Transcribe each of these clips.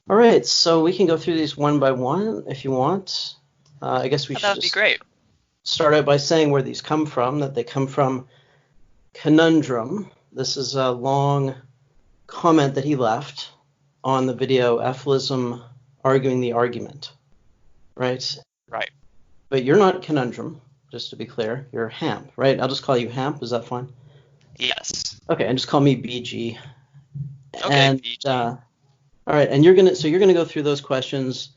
All right, so we can go through these one by one if you want. I guess we Oh, that should would be just great. start out by saying where these come from, that they come from Conundrum. This is a long comment that he left on the video efilism arguing the argument, right? Right. But you're not Conundrum, just to be clear. You're Hamp, right? I'll just call you Hamp. Is that fine? Yes. Okay, and just call me BG. Okay, And PG. all right, and you're gonna go through those questions,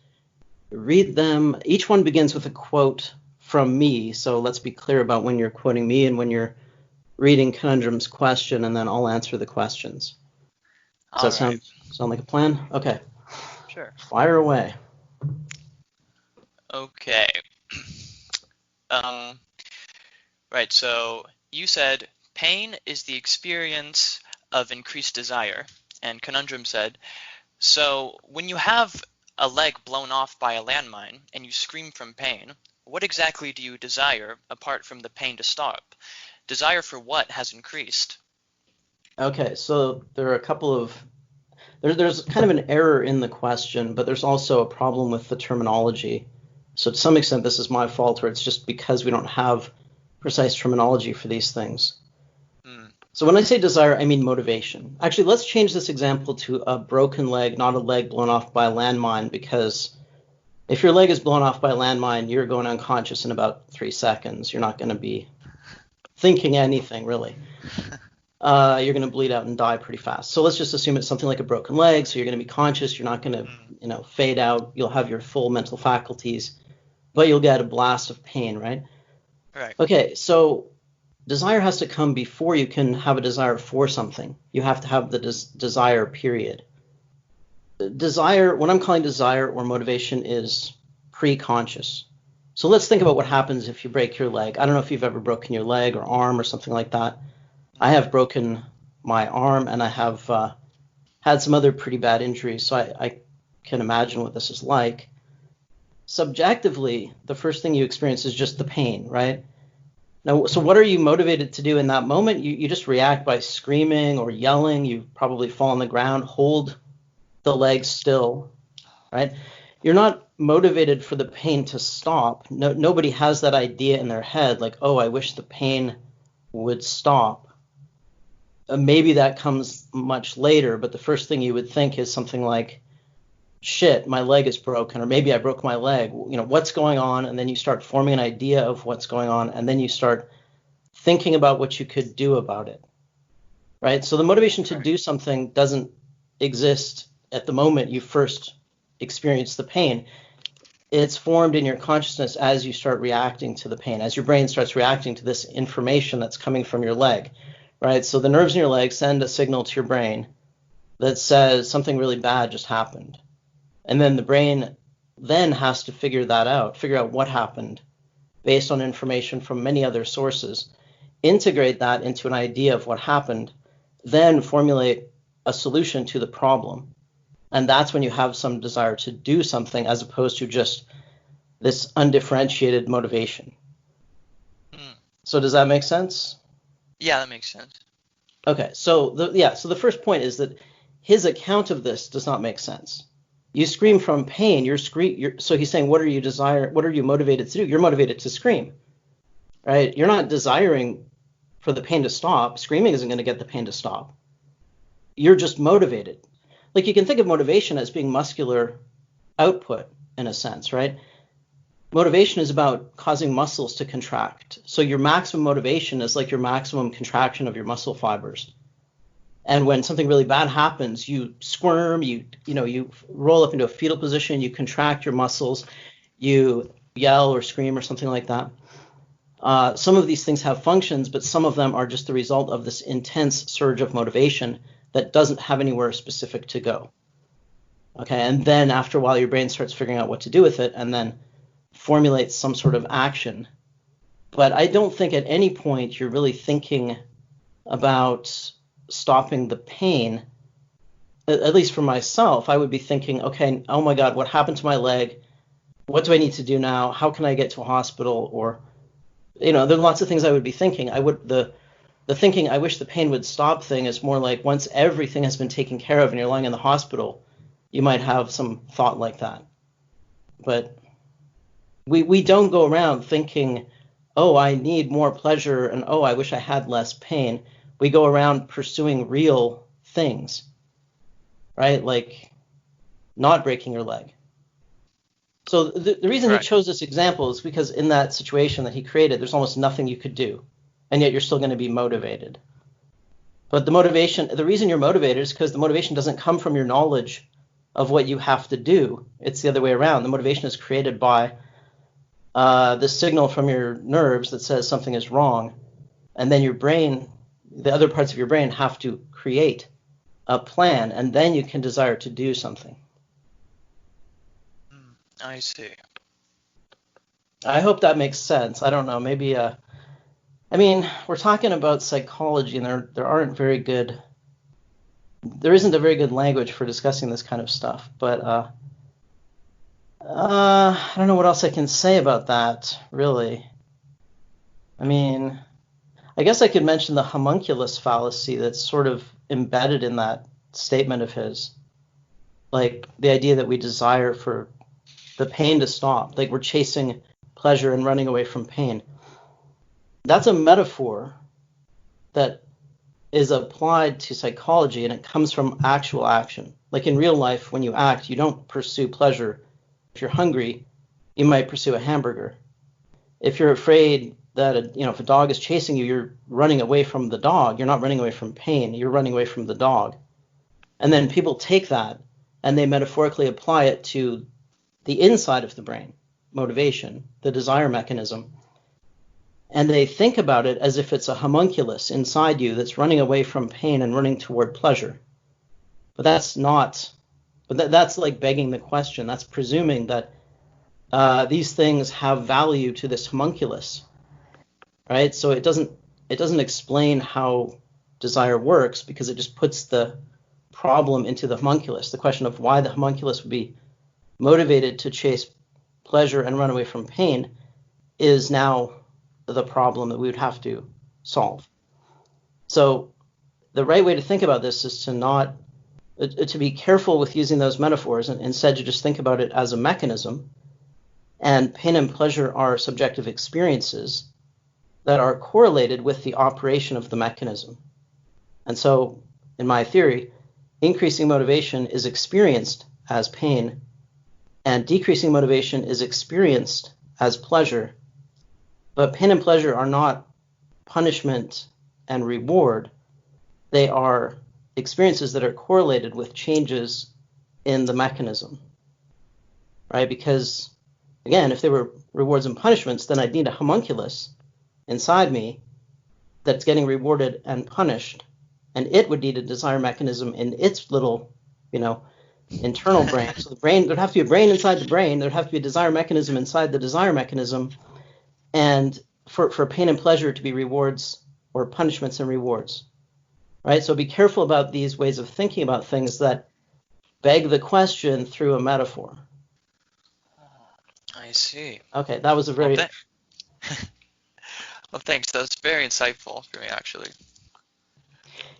read them. Each one begins with a quote from me. So let's be clear about when you're quoting me and when you're reading Conundrum's question, and then I'll answer the questions. Does All that right. sound like a plan? Okay, Sure. fire away. Okay. Um, right, so you said pain is the experience of increased desire, and Conundrum said, so when you have a leg blown off by a landmine and you scream from pain, what exactly do you desire apart from the pain to stop? Desire for what has increased? Okay, so there are a couple of there's kind of an error in the question, but there's also a problem with the terminology. So to some extent, this is my fault, or it's just because we don't have precise terminology for these things. Hmm. So when I say desire, I mean motivation. Actually, let's change this example to a broken leg, not a leg blown off by a landmine, because if your leg is blown off by a landmine, you're going unconscious in about 3 seconds. You're not going to be thinking anything, really. You're going to bleed out and die pretty fast. So let's just assume it's something like a broken leg. So you're going to be conscious. You're not going to, fade out. You'll have your full mental faculties, but you'll get a blast of pain, right? Right. Okay, so desire has to come before you can have a desire for something. You have to have the desire, period. Desire, what I'm calling desire or motivation, is pre-conscious. So let's think about what happens if you break your leg. I don't know if you've ever broken your leg or arm or something like that. I have broken my arm, and I have had some other pretty bad injuries, so I can imagine what this is like. Subjectively, the first thing you experience is just the pain, right? Now, so what are you motivated to do in that moment? You just react by screaming or yelling. You probably fall on the ground, hold the leg still, right? You're not motivated for the pain to stop. No, nobody has that idea in their head, like, oh, I wish the pain would stop. Maybe that comes much later, but the first thing you would think is something like, shit, my leg is broken, or maybe I broke my leg. What's going on? And then you start forming an idea of what's going on, and then you start thinking about what you could do about it, right? So the motivation to do something doesn't exist at the moment you first experience the pain. It's formed in your consciousness as you start reacting to the pain, as your brain starts reacting to this information that's coming from your leg, right? So the nerves in your leg send a signal to your brain that says something really bad just happened. And then the brain then has to figure out what happened based on information from many other sources, integrate that into an idea of what happened, then formulate a solution to the problem. And that's when you have some desire to do something, as opposed to just this undifferentiated motivation. So does that make sense? Yeah, that makes sense. Okay, so the first point is that his account of this does not make sense. You scream from pain. So he's saying, what are you motivated to do? You're motivated to scream, right? You're not desiring for the pain to stop. Screaming isn't going to get the pain to stop. You're just motivated. Like, you can think of motivation as being muscular output in a sense, right? Motivation is about causing muscles to contract. So your maximum motivation is like your maximum contraction of your muscle fibers. And when something really bad happens, you squirm, you roll up into a fetal position, you contract your muscles, you yell or scream or something like that. Some of these things have functions, but some of them are just the result of this intense surge of motivation that doesn't have anywhere specific to go. Okay, and then after a while, your brain starts figuring out what to do with it and then formulates some sort of action. But I don't think at any point you're really thinking about stopping the pain. At least for myself, I would be thinking, okay, oh my God, what happened to my leg? What do I need to do now? How can I get to a hospital? Or, there are lots of things I would be thinking. The thinking, I wish the pain would stop thing is more like once everything has been taken care of and you're lying in the hospital, you might have some thought like that. But we don't go around thinking, oh, I need more pleasure, and oh, I wish I had less pain. We go around pursuing real things, right? Like not breaking your leg. So the reason he chose this example is because in that situation that he created, there's almost nothing you could do, and yet you're still going to be motivated. But the reason you're motivated is because the motivation doesn't come from your knowledge of what you have to do. It's the other way around. The motivation is created by the signal from your nerves that says something is wrong, and then your brain, the other parts of your brain, have to create a plan, and then you can desire to do something. I see. I hope that makes sense. I don't know. Maybe, I mean, we're talking about psychology, and there isn't a very good language for discussing this kind of stuff. But I don't know what else I can say about that, really. I mean, I guess I could mention the homunculus fallacy that's sort of embedded in that statement of his. Like the idea that we desire for the pain to stop, like we're chasing pleasure and running away from pain. That's a metaphor that is applied to psychology, and it comes from actual action. Like in real life, when you act, you don't pursue pleasure. If you're hungry, you might pursue a hamburger. If you're afraid that if a dog is chasing you, you're running away from the dog. You're not running away from pain. You're running away from the dog. And then people take that and they metaphorically apply it to the inside of the brain, motivation, the desire mechanism. And they think about it as if it's a homunculus inside you that's running away from pain and running toward pleasure. But that's like begging the question. That's presuming that these things have value to this homunculus, right? So it doesn't explain how desire works, because it just puts the problem into the homunculus. The question of why the homunculus would be motivated to chase pleasure and run away from pain is now the problem that we would have to solve. So the right way to think about this is to be careful with using those metaphors, and instead to just think about it as a mechanism. And pain and pleasure are subjective experiences that are correlated with the operation of the mechanism. And so, in my theory, increasing motivation is experienced as pain, and decreasing motivation is experienced as pleasure. But pain and pleasure are not punishment and reward. They are experiences that are correlated with changes in the mechanism, right? Because, again, if they were rewards and punishments, then I'd need a homunculus inside me that's getting rewarded and punished, and it would need a desire mechanism in its little, internal brain. So there'd have to be a brain inside the brain, there'd have to be a desire mechanism inside the desire mechanism, and for pain and pleasure to be rewards or punishments and rewards, right? So be careful about these ways of thinking about things that beg the question through a metaphor. I see. Okay, that was a very... Well, thanks. That was very insightful for me, actually.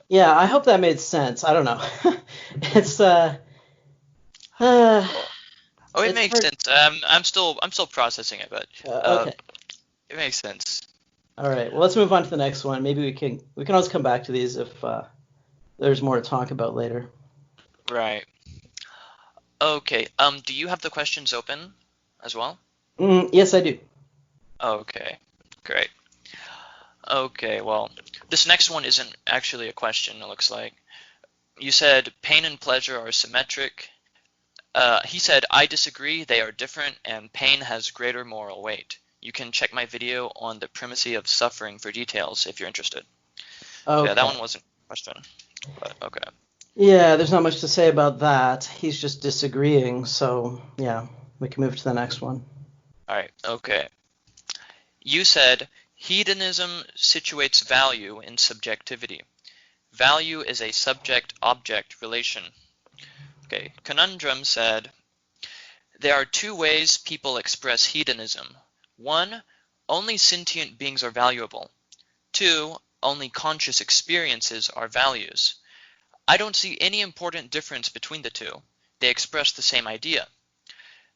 Yeah, I hope that made sense. I don't know. It's it makes sense. I'm still processing it, but okay. It makes sense. All right. Well, let's move on to the next one. Maybe we can always come back to these if there's more to talk about later. Right. Okay. Do you have the questions open as well? Yes, I do. Okay. Great. Okay. Well, this next one isn't actually a question. It looks like you said pain and pleasure are symmetric. He said, I disagree. They are different, and pain has greater moral weight. You can check my video on the primacy of suffering for details if you're interested. Okay. Yeah, that one wasn't a question, but okay. Yeah, there's not much to say about that. He's just disagreeing, so yeah, we can move to the next one. All right, okay. You said, hedonism situates value in subjectivity. Value is a subject-object relation. Okay, Conundrum said, there are two ways people express hedonism. 1, only sentient beings are valuable. 2, only conscious experiences are values. I don't see any important difference between the two. they express the same idea.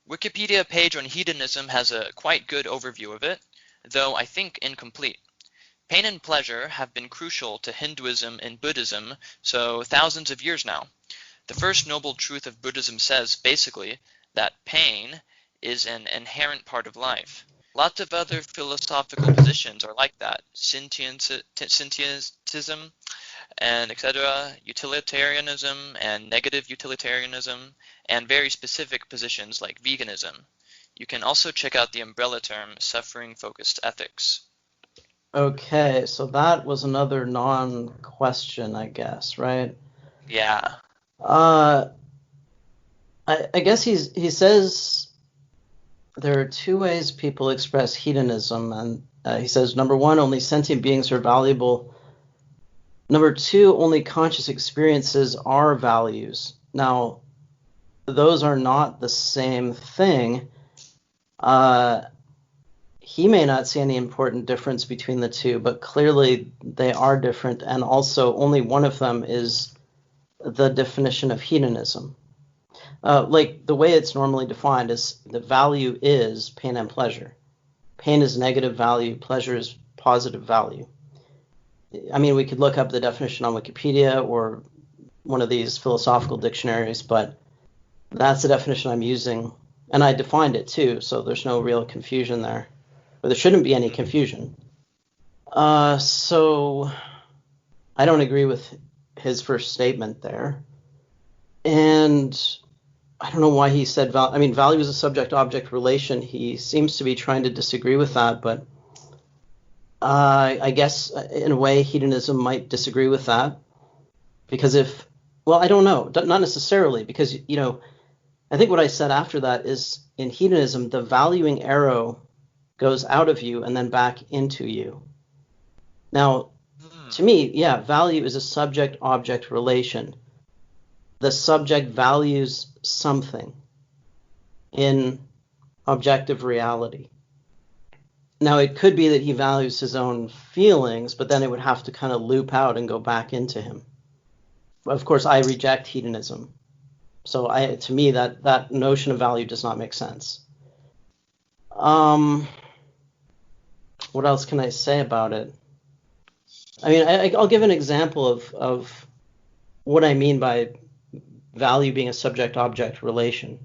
Wikipedia page on hedonism has a quite good overview of it, though I think incomplete. Pain and pleasure have been crucial to Hinduism and Buddhism, so thousands of years now. The first noble truth of Buddhism says, basically, that pain is an inherent part of life. Lots of other philosophical positions are like that. Scientism and etc., utilitarianism and negative utilitarianism, and very specific positions like veganism. You can also check out the umbrella term suffering-focused ethics. Okay, so that was another non-question, I guess, right? Yeah. I guess he says there are two ways people express hedonism, and he says, number one, only sentient beings are valuable. Number two, only conscious experiences are values. Now, those are not the same thing. He may not see any important difference between the two, but clearly they are different, and also only one of them is the definition of hedonism. Like the way it's normally defined is the value is pain and pleasure. Pain is negative value, pleasure is positive value. I mean, we could look up the definition on Wikipedia or one of these philosophical dictionaries, but that's the definition I'm using. And I defined it too, so there's no real confusion there. Or there shouldn't be any confusion. So I don't agree with his first statement there. And I don't know why he said value is a subject-object relation. He seems to be trying to disagree with that, but I guess in a way hedonism might disagree with that. Because I don't know, not necessarily, because, I think what I said after that is in hedonism, the valuing arrow goes out of you and then back into you. Now, to me, value is a subject-object relation. The subject values something in objective reality. Now, it could be that he values his own feelings, but then it would have to kind of loop out and go back into him. Of course, I reject hedonism. So to me, that notion of value does not make sense. What else can I say about it? I mean, I'll give an example of what I mean by value being a subject-object relation.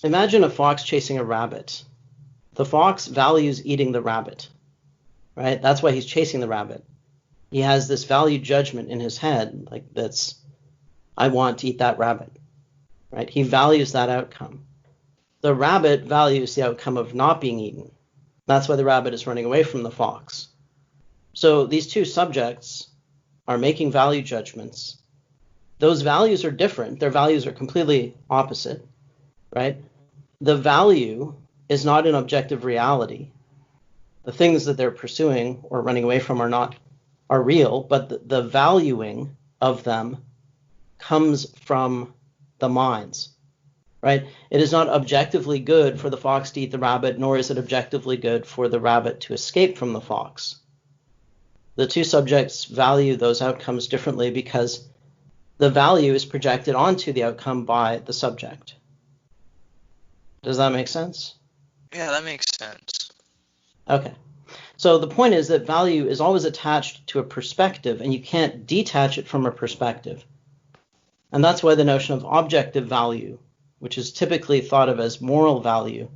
Imagine a fox chasing a rabbit. The fox values eating the rabbit, right? That's why he's chasing the rabbit. He has this value judgment in his head, like I want to eat that rabbit, right? He values that outcome. The rabbit values the outcome of not being eaten. That's why the rabbit is running away from the fox. So these two subjects are making value judgments. Those values are different. Their values are completely opposite, right? The value is not an objective reality. The things that they're pursuing or running away from are real, but the valuing of them comes from the minds, right? It is not objectively good for the fox to eat the rabbit, nor is it objectively good for the rabbit to escape from the fox. The two subjects value those outcomes differently because the value is projected onto the outcome by the subject. Does that make sense? Yeah, that makes sense. Okay. So the point is that value is always attached to a perspective, and you can't detach it from a perspective. And that's why the notion of objective value, which is typically thought of as moral value,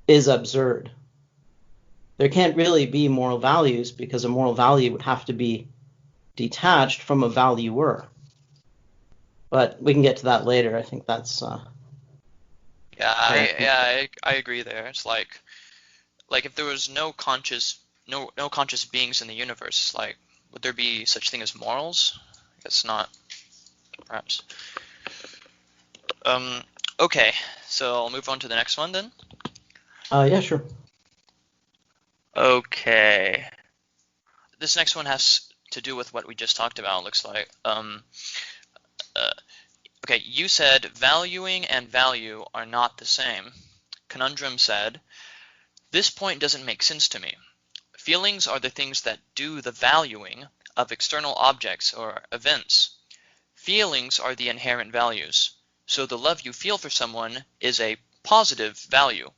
is absurd. There can't really be moral values because a moral value would have to be detached from a valuer. But we can get to that later. I think that's... I agree there. It's like if there was no conscious beings in the universe, like, would there be such thing as morals? I guess not. Perhaps. Okay, so I'll move on to the next one then. Yeah, sure. Okay. This next one has to do with what we just talked about, it looks like. Okay, you said valuing and value are not the same. Conundrum said, this point doesn't make sense to me. Feelings are the things that do the valuing of external objects or events. Feelings are the inherent values. So the love you feel for someone is a positive value.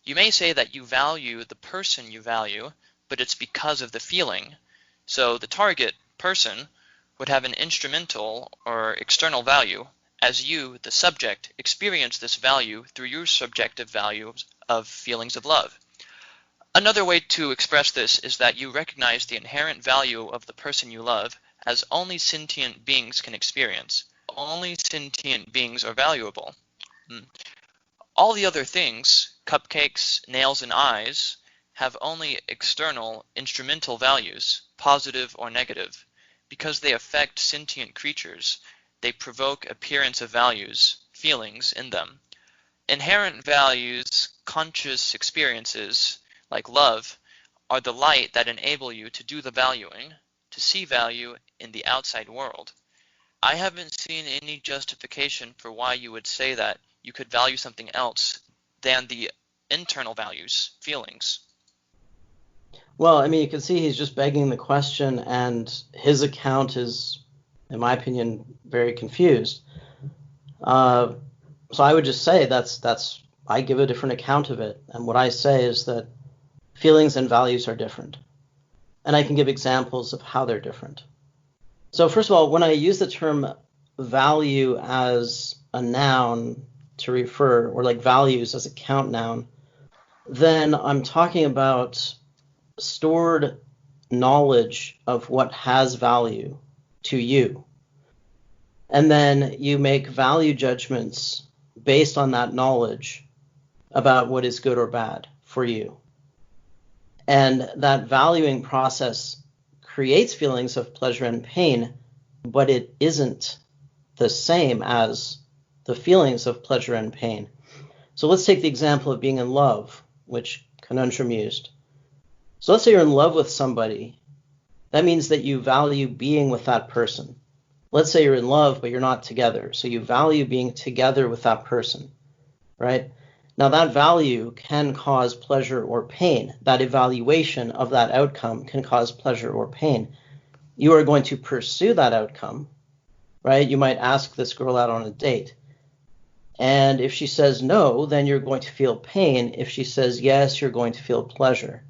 You may say that you value the person you value, but it's because of the feeling. So the target person would have an instrumental or external value, as you, the subject, experience this value through your subjective values of feelings of love. Another way to express this is that you recognize the inherent value of the person you love as only sentient beings can experience. Only sentient beings are valuable. All the other things, cupcakes, nails, and eyes, have only external, instrumental values, positive or negative. Because they affect sentient creatures, they provoke appearance of values, feelings, in them. Inherent values, conscious experiences, like love, are the light that enable you to do the valuing, to see value in the outside world. I haven't seen any justification for why you would say that you could value something else than the internal values, feelings. Well, I mean, you can see he's just begging the question, and his account is, in my opinion, very confused. So I would just say I give a different account of it, and what I say is that feelings and values are different, and I can give examples of how they're different. So first of all, when I use the term value as a noun to refer, or like values as a count noun, then I'm talking about stored knowledge of what has value to you. And then you make value judgments based on that knowledge about what is good or bad for you. And that valuing process creates feelings of pleasure and pain, but it isn't the same as the feelings of pleasure and pain. So let's take the example of being in love, which Conundrum used. So let's say you're in love with somebody. That means that you value being with that person. Let's say you're in love, but you're not together. So you value being together with that person, right? Now that value can cause pleasure or pain. That evaluation of that outcome can cause pleasure or pain. You are going to pursue that outcome, right? You might ask this girl out on a date. And if she says no, then you're going to feel pain. If she says yes, you're going to feel pleasure.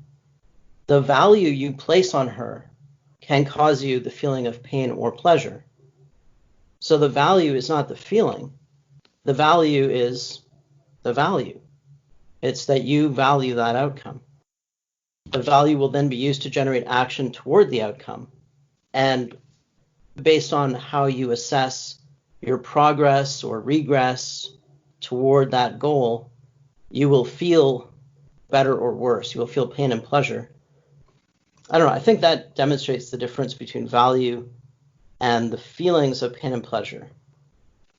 The value you place on her can cause you the feeling of pain or pleasure. So the value is not the feeling. The value is the value. It's that you value that outcome. The value will then be used to generate action toward the outcome. And based on how you assess your progress or regress toward that goal, you will feel better or worse. You will feel pain and pleasure. I don't know. I think that demonstrates the difference between value and the feelings of pain and pleasure.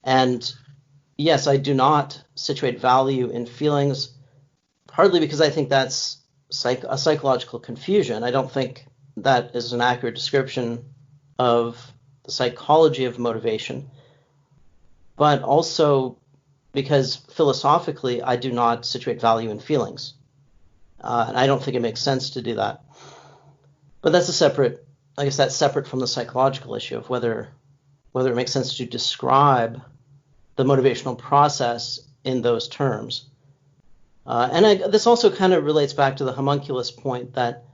And yes, I do not situate value in feelings, partly because I think that's a psychological confusion. I don't think that is an accurate description of the psychology of motivation, but also because philosophically I do not situate value in feelings. And I don't think it makes sense to do that. But that's separate from the psychological issue of whether it makes sense to describe the motivational process in those terms. This also kind of relates back to the homunculus point that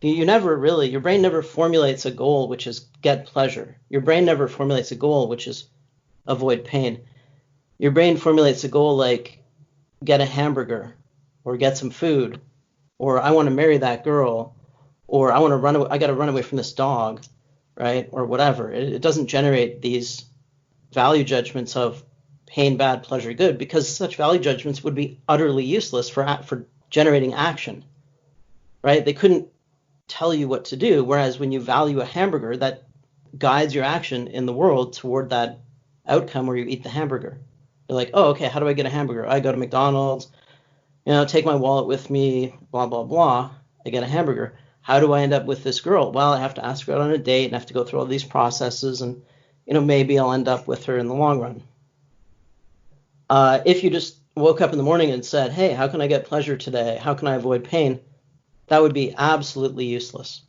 your brain never formulates a goal which is get pleasure. Your brain never formulates a goal which is avoid pain. Your brain formulates a goal like get a hamburger or get some food or I want to marry that girl or I got to run away from this dog, right? Or whatever. It doesn't generate these value judgments of pain, bad, pleasure, good, because such value judgments would be utterly useless for generating action, right? They couldn't tell you what to do, whereas when you value a hamburger, that guides your action in the world toward that outcome where you eat the hamburger. You're like, oh, okay, how do I get a hamburger? I go to McDonald's, take my wallet with me, blah, blah, blah. I get a hamburger. How do I end up with this girl? Well, I have to ask her out on a date and I have to go through all these processes and, maybe I'll end up with her in the long run. If you just woke up in the morning and said, hey, how can I get pleasure today? How can I avoid pain? That would be absolutely useless.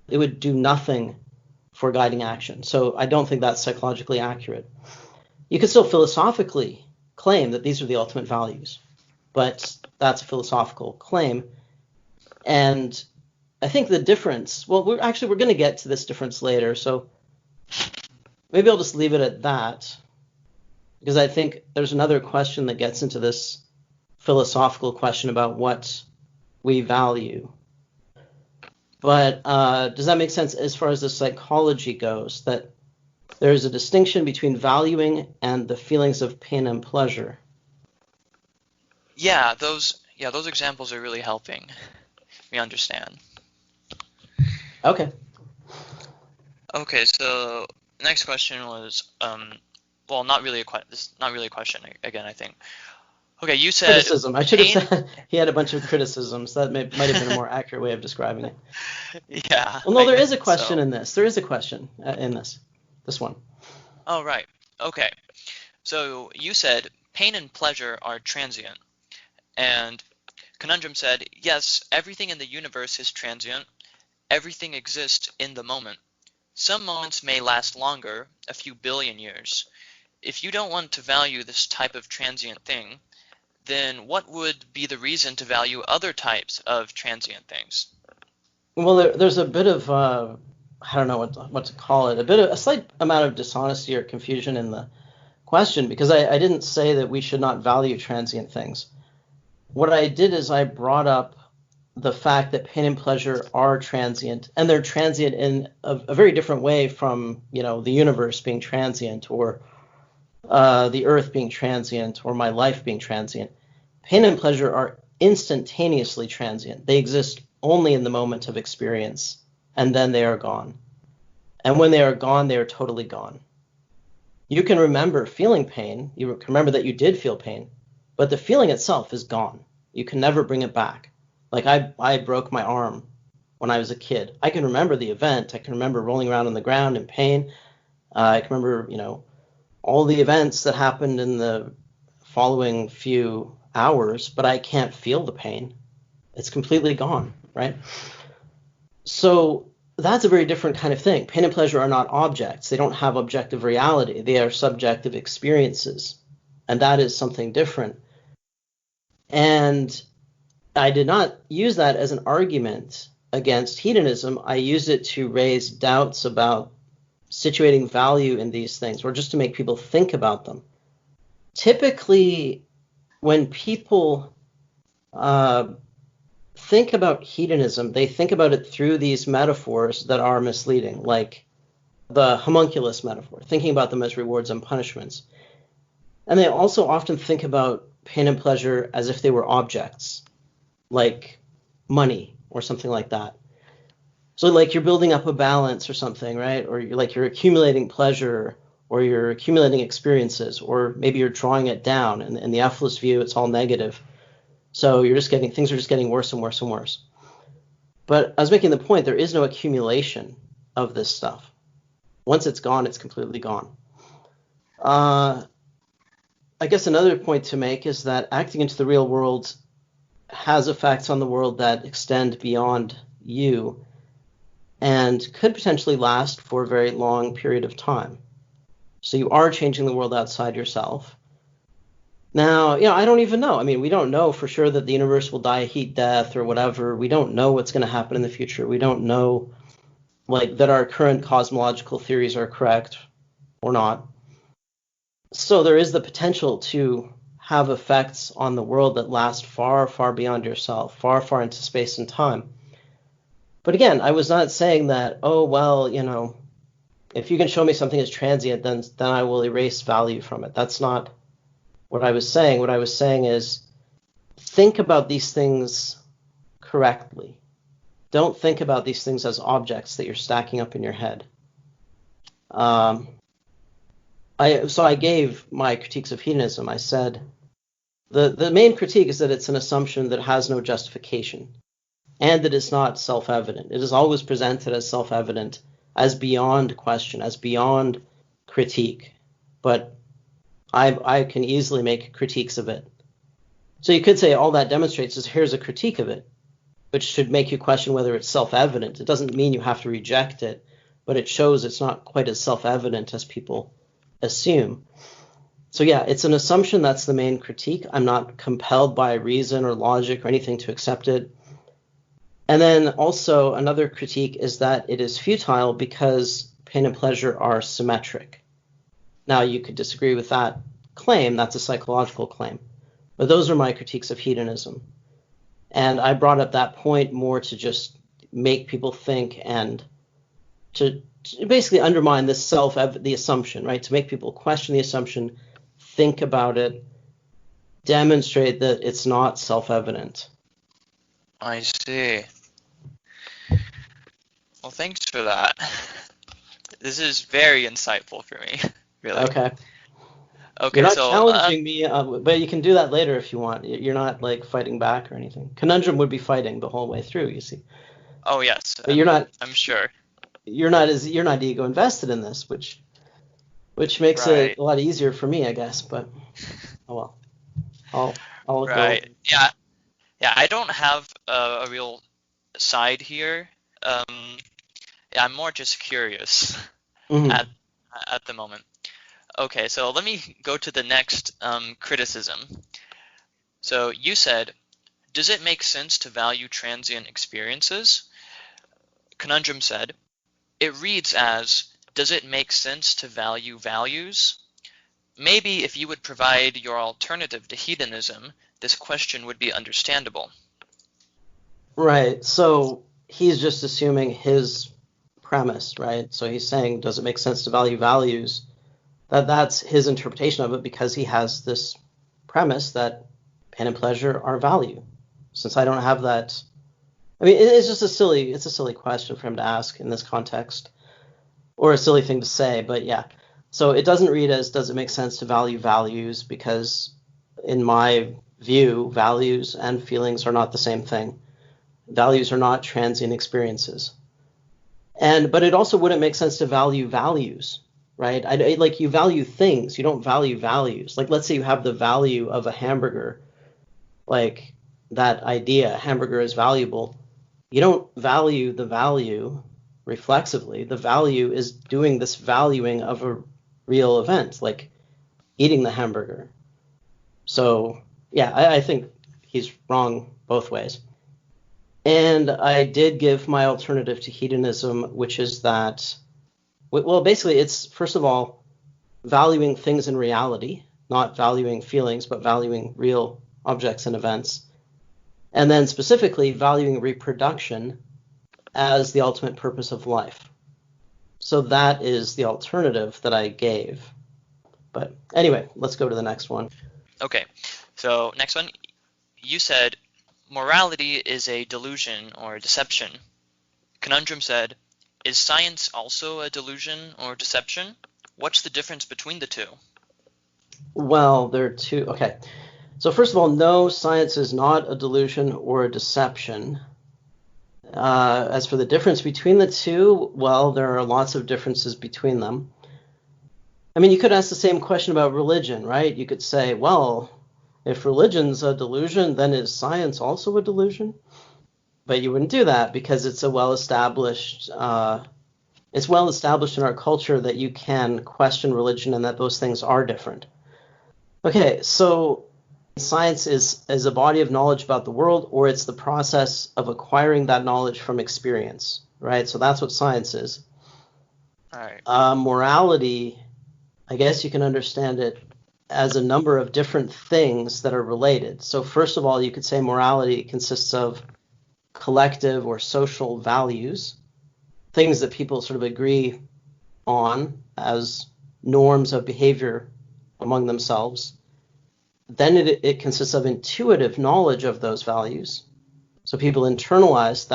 It would do nothing for guiding action. So I don't think that's psychologically accurate. You could still philosophically claim that these are the ultimate values, but that's a philosophical claim. And I think the difference, well, we're going to get to this difference later, so maybe I'll just leave it at that, because I think there's another question that gets into this philosophical question about what we value. But does that make sense as far as the psychology goes, that there's a distinction between valuing and the feelings of pain and pleasure? Yeah, those examples are really helping me understand. Okay. Okay, so next question was well, not really a question again, I think. Okay, you said criticism. I should have said he had a bunch of criticisms. That might have been a more accurate way of describing it. Yeah. Well, no, there is a question in this. There is a question in this one. Oh, right. Okay. So you said pain and pleasure are transient. And Conundrum said, yes, everything in the universe is transient. Everything exists in the moment. Some moments may last longer, a few billion years. If you don't want to value this type of transient thing, then what would be the reason to value other types of transient things? Well, there's a bit of I don't know what to call it, a slight amount of dishonesty or confusion in the question, because I didn't say that we should not value transient things. What I did is I brought up the fact that pain and pleasure are transient, and they're transient in a very different way from, the universe being transient, or the earth being transient, or my life being transient. Pain and pleasure are instantaneously transient. They exist only in the moment of experience, and then they are gone. And when they are gone, they are totally gone. You can remember feeling pain. You can remember that you did feel pain, but the feeling itself is gone. You can never bring it back. Like I broke my arm when I was a kid. I can remember the event. I can remember rolling around on the ground in pain. I can remember, all the events that happened in the following few hours, but I can't feel the pain. It's completely gone, right? So that's a very different kind of thing. Pain and pleasure are not objects. They don't have objective reality. They are subjective experiences, and that is something different. And I did not use that as an argument against hedonism. I used it to raise doubts about situating value in these things, or just to make people think about them. Typically, when people think about hedonism, they think about it through these metaphors that are misleading, like the homunculus metaphor, thinking about them as rewards and punishments. And they also often think about pain and pleasure as if they were objects, like money or something like that. So like you're building up a balance or something, right? Or you're accumulating pleasure, or you're accumulating experiences, or maybe you're drawing it down. And in the efilist view, it's all negative. So things are just getting worse and worse and worse. But I was making the point, there is no accumulation of this stuff. Once it's gone, it's completely gone. I guess another point to make is that acting into the real world has effects on the world that extend beyond you and could potentially last for a very long period of time. So you are changing the world outside yourself. Now, I don't even know. I mean, we don't know for sure that the universe will die a heat death or whatever. We don't know what's going to happen in the future. We don't know, that our current cosmological theories are correct or not. So there is the potential to have effects on the world that last far, far beyond yourself, far, far into space and time. But again, I was not saying that, if you can show me something as transient, then I will erase value from it. That's not what I was saying. What I was saying is, think about these things correctly. Don't think about these things as objects that you're stacking up in your head. So I gave my critiques of hedonism. I said the main critique is that it's an assumption that has no justification, and that it's not self-evident. It is always presented as self-evident, as beyond question, as beyond critique. But I can easily make critiques of it. So you could say all that demonstrates is here's a critique of it, which should make you question whether it's self-evident. It doesn't mean you have to reject it, but it shows it's not quite as self-evident as people assume. So yeah, it's an assumption. That's the main critique. I'm not compelled by reason or logic or anything to accept it. And then also another critique is that it is futile because pain and pleasure are symmetric. Now you could disagree with that claim. That's a psychological claim. But those are my critiques of hedonism. And I brought up that point more to just make people think and to basically undermine this the assumption, right? To make people question the assumption, think about it, demonstrate that it's not self-evident. I see. Well, thanks for that. This is very insightful for me, really. Okay. Okay, You're not so challenging me, but you can do that later if you want. You're not like fighting back or anything. Conundrum would be fighting the whole way through, you see. oh yes, But you're not. I'm sure. You're not ego invested in this, which makes Right. it a lot easier for me, I guess. But oh well, I'll Right. go. Yeah. Yeah. I don't have a real side here. Yeah, I'm more just curious Mhm. at the moment. Okay, so let me go to the next criticism. So you said, does it make sense to value transient experiences? Conundrum said, it reads as, does it make sense to value values? Maybe if you would provide your alternative to hedonism, this question would be understandable. Right. So he's just assuming his premise, right? So he's saying, does it make sense to value values? That's his interpretation of it because he has this premise that pain and pleasure are value. Since I don't have that, I mean, it's just a silly question for him to ask in this context, or a silly thing to say. But yeah, so it doesn't read as does it make sense to value values because, in my view, values and feelings are not the same thing. Values are not transient experiences, but it also wouldn't make sense to value values. Right? Like you value things, you don't value values. Like let's say you have the value of a hamburger, like that idea, hamburger is valuable. You don't value the value reflexively. The value is doing this valuing of a real event, like eating the hamburger. So yeah, I think he's wrong both ways. And I did give my alternative to hedonism, which is that well, basically, it's, first of all, valuing things in reality, not valuing feelings, but valuing real objects and events. And then specifically, valuing reproduction as the ultimate purpose of life. So that is the alternative that I gave. But anyway, let's go to the next one. Okay, so next one. You said, morality is a delusion or deception. Conundrum said, is science also a delusion or deception? What's the difference between the two? Well, there are two. Okay. So first of all, no, science is not a delusion or a deception. As for the difference between the two, well, there are lots of differences between them. I mean, you could ask the same question about religion, right? You could say, well, if religion's a delusion, then is science also a delusion? But you wouldn't do that because it's well established in our culture that you can question religion and that those things are different. Okay, so science is a body of knowledge about the world, or it's the process of acquiring that knowledge from experience, right? So that's what science is. All right. Morality, I guess you can understand it as a number of different things that are related. So first of all, you could say morality consists of collective or social values, things that people sort of agree on as norms of behavior among themselves. Then it consists of intuitive knowledge of those values. So people internalize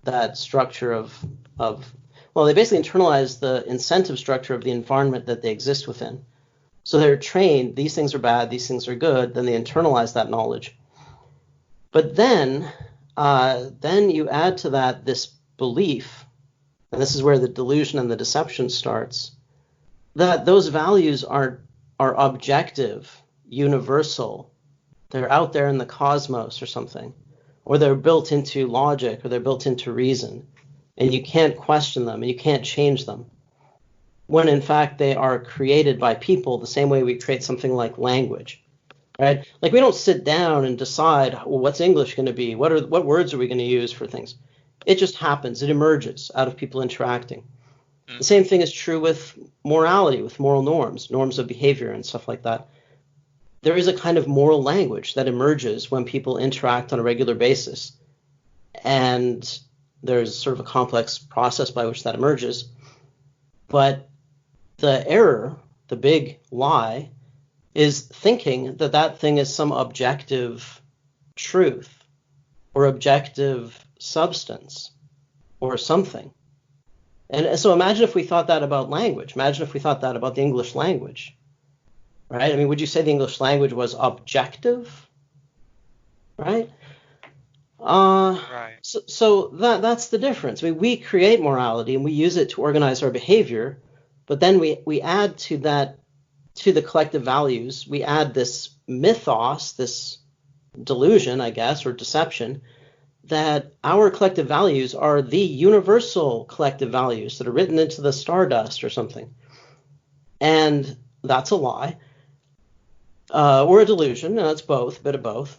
that structure of well, they basically internalize the incentive structure of the environment that they exist within. So they're trained, these things are bad, these things are good, then they internalize that knowledge. But then you add to that this belief, and this is where the delusion and the deception starts, that those values are objective, universal. They're out there in the cosmos or something, or they're built into logic, or they're built into reason, and you can't question them, and you can't change them. when in fact they are created by people the same way we create something like language, right? Like we don't sit down and decide, well, what's English going to be? What words are we going to use for things? It just happens. It emerges out of people interacting. The same thing is true with morality, with moral norms, norms of behavior and stuff like that. There is a kind of moral language that emerges when people interact on a regular basis. And there's sort of a complex process by which that emerges. But the error, the big lie, is thinking that that thing is some objective truth or objective substance or something. And so imagine if we thought that about language. Imagine if we thought that about the English language, right? I mean, would you say the English language was objective, right? Right. So that's the difference. I mean, we create morality and we use it to organize our behavior, but then we add to that, to the collective values, we add this mythos, this delusion, I guess, or deception, that our collective values are the universal collective values that are written into the stardust or something. And that's a lie, or a delusion, and it's both, a bit of both.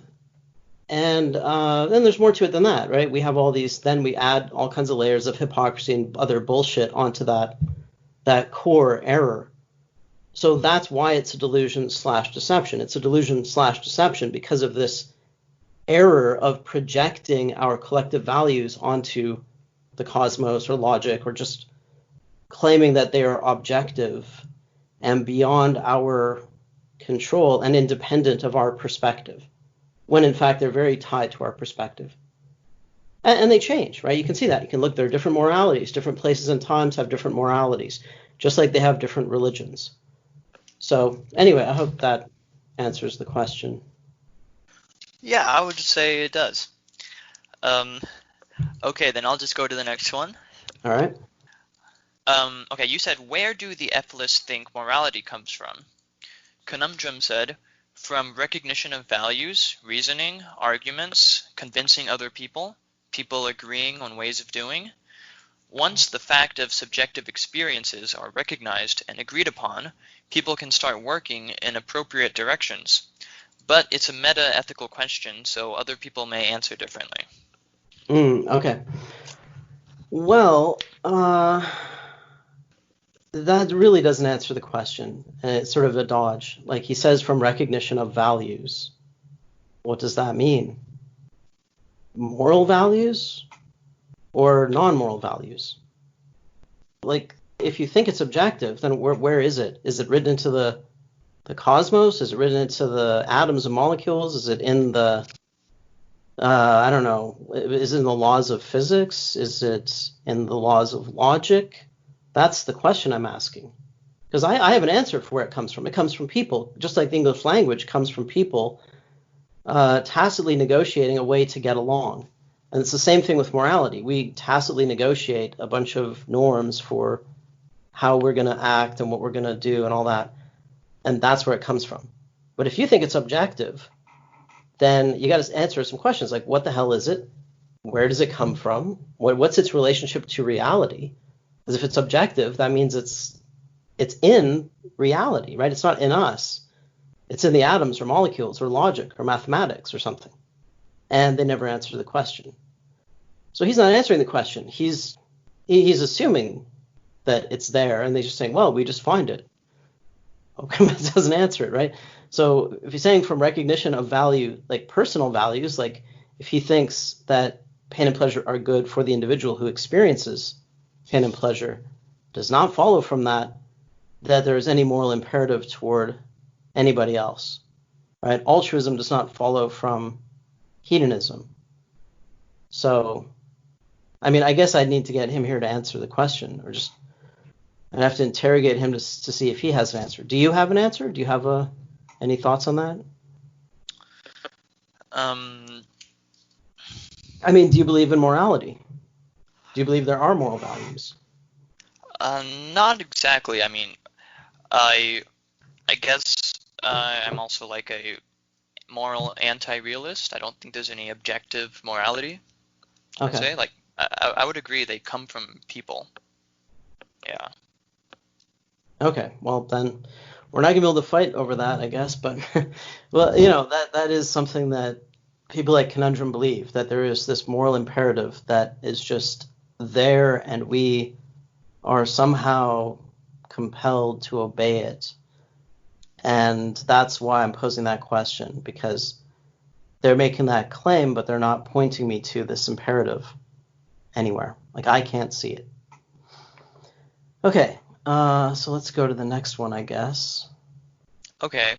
And then there's more to it than that, right? We have all these, then we add all kinds of layers of hypocrisy and other bullshit onto that core error. So that's why it's a delusion slash deception. It's a delusion slash deception because of this error of projecting our collective values onto the cosmos or logic, or just claiming that they are objective and beyond our control and independent of our perspective, when in fact they're very tied to our perspective. And they change, right? You can see that. You can look, there are different moralities. Different places and times have different moralities, just like they have different religions. So anyway, I hope that answers the question. Yeah, I would say it does. Okay, then I'll just go to the next one. All right. Okay, you said, where do the efilis think morality comes from? Conundrum said, from recognition of values, reasoning, arguments, convincing other people, people agreeing on ways of doing. Once the fact of subjective experiences are recognized and agreed upon, people can start working in appropriate directions. But it's a meta-ethical question, so other people may answer differently. Okay. Well, that really doesn't answer the question. And it's sort of a dodge. Like he says, from recognition of values. What does that mean? Moral values or non-moral values? Like, if you think it's objective, then where is it? Is it written into the cosmos? Is it written into the atoms and molecules? Is it in the, I don't know, is it in the laws of physics? Is it in the laws of logic? That's the question I'm asking. Because I have an answer for where it comes from. It comes from people, just like the English language comes from people tacitly negotiating a way to get along. And it's the same thing with morality. We tacitly negotiate a bunch of norms for how we're going to act and what we're going to do and all that. And that's where it comes from. But if you think it's objective, then you got to answer some questions like, what the hell is it? Where does it come from? What's its relationship to reality? Because if it's objective, that means it's in reality, right? It's not in us. It's in the atoms or molecules or logic or mathematics or something. And they never answer the question. So he's not answering the question. He's assuming that it's there, and they're just saying, well, we just find it. Okay, that doesn't answer it, right? So if he's saying from recognition of value, like personal values, like if he thinks that pain and pleasure are good for the individual who experiences pain and pleasure, does not follow from that there is any moral imperative toward anybody else, right? Altruism does not follow from hedonism. So, I mean, I guess I'd need to get him here to answer the question, or just I'd have to interrogate him to see if he has an answer. Do you have an answer? Do you have any thoughts on that? I mean, do you believe in morality? Do you believe there are moral values? Not exactly. I mean, I guess I'm also like a moral anti-realist. I don't think there's any objective morality. Okay. I'd say, like, I would agree they come from people. Yeah. Okay, well then we're not gonna be able to fight over that, I guess. But well, that is something that people like Conundrum believe, that there is this moral imperative that is just there, and we are somehow compelled to obey it. And that's why I'm posing that question, because they're making that claim, but they're not pointing me to this imperative anywhere. Like, I can't see it. Okay, so let's go to the next one, I guess. Okay.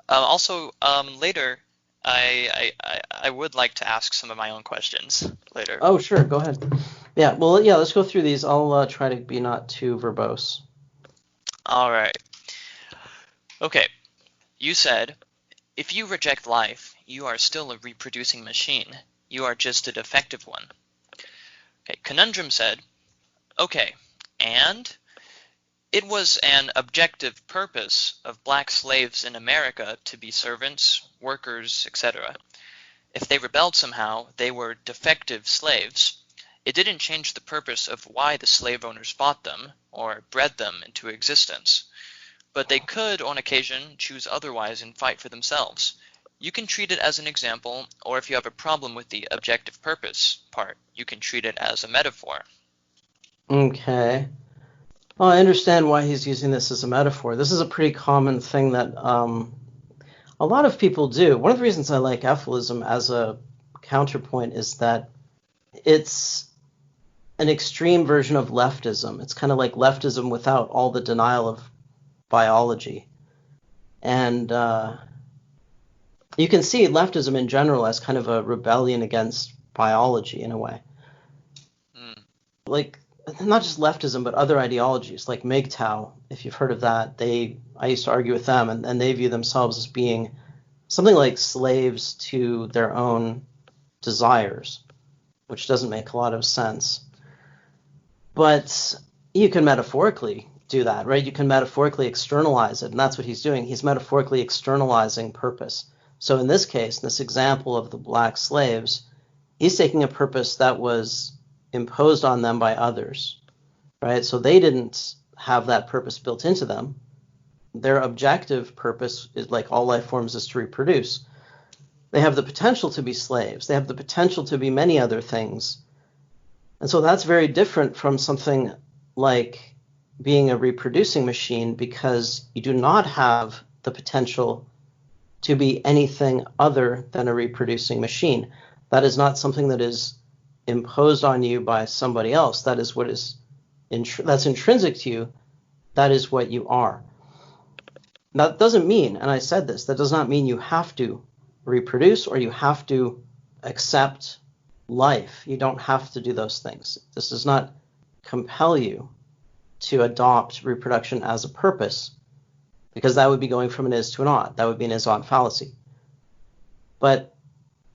Also, later, I would like to ask some of my own questions later. Oh, sure, go ahead. Yeah, well, yeah, let's go through these. I'll try to be not too verbose. All right. Okay. You said, if you reject life, you are still a reproducing machine. You are just a defective one. Okay. Conundrum said, okay, and it was an objective purpose of black slaves in America to be servants, workers, etc. If they rebelled somehow, they were defective slaves. It didn't change the purpose of why the slave owners bought them or bred them into existence. But they could, on occasion, choose otherwise and fight for themselves. You can treat it as an example, or if you have a problem with the objective purpose part, you can treat it as a metaphor. Okay. Well, I understand why he's using this as a metaphor. This is a pretty common thing that a lot of people do. One of the reasons I like efilism as a counterpoint is that it's an extreme version of leftism. It's kind of like leftism without all the denial of biology. And you can see leftism in general as kind of a rebellion against biology in a way. Like, not just leftism, but other ideologies like MGTOW, if you've heard of that. I used to argue with them, and they view themselves as being something like slaves to their own desires, which doesn't make a lot of sense. But you can metaphorically do that, right? You can metaphorically externalize it, and that's what he's doing. He's metaphorically externalizing purpose. So in this case, in this example of the black slaves, he's taking a purpose that was imposed on them by others, right? So they didn't have that purpose built into them. Their objective purpose is, like all life forms, is to reproduce. They have the potential to be slaves. They have the potential to be many other things. And so that's very different from something like being a reproducing machine, because you do not have the potential to be anything other than a reproducing machine. That is not something that is imposed on you by somebody else. That is what is that's intrinsic to you. That is what you are. That doesn't mean, and I said this, that does not mean you have to reproduce or you have to accept life. You don't have to do those things. This does not compel you to adopt reproduction as a purpose, because that would be going from an is to an ought. That would be an is-ought fallacy. But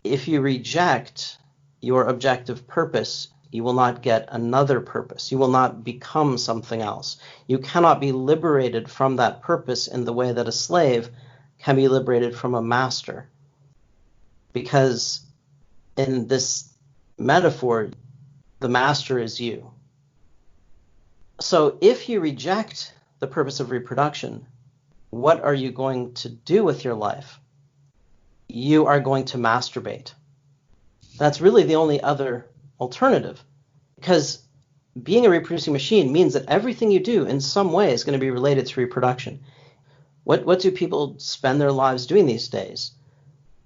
if you reject your objective purpose, you will not get another purpose. You will not become something else. You cannot be liberated from that purpose in the way that a slave can be liberated from a master. Because in this metaphor, the master is you. So if you reject the purpose of reproduction, what are you going to do with your life? You are going to masturbate. That's really the only other alternative, because being a reproducing machine means that everything you do in some way is going to be related to reproduction. What do people spend their lives doing these days?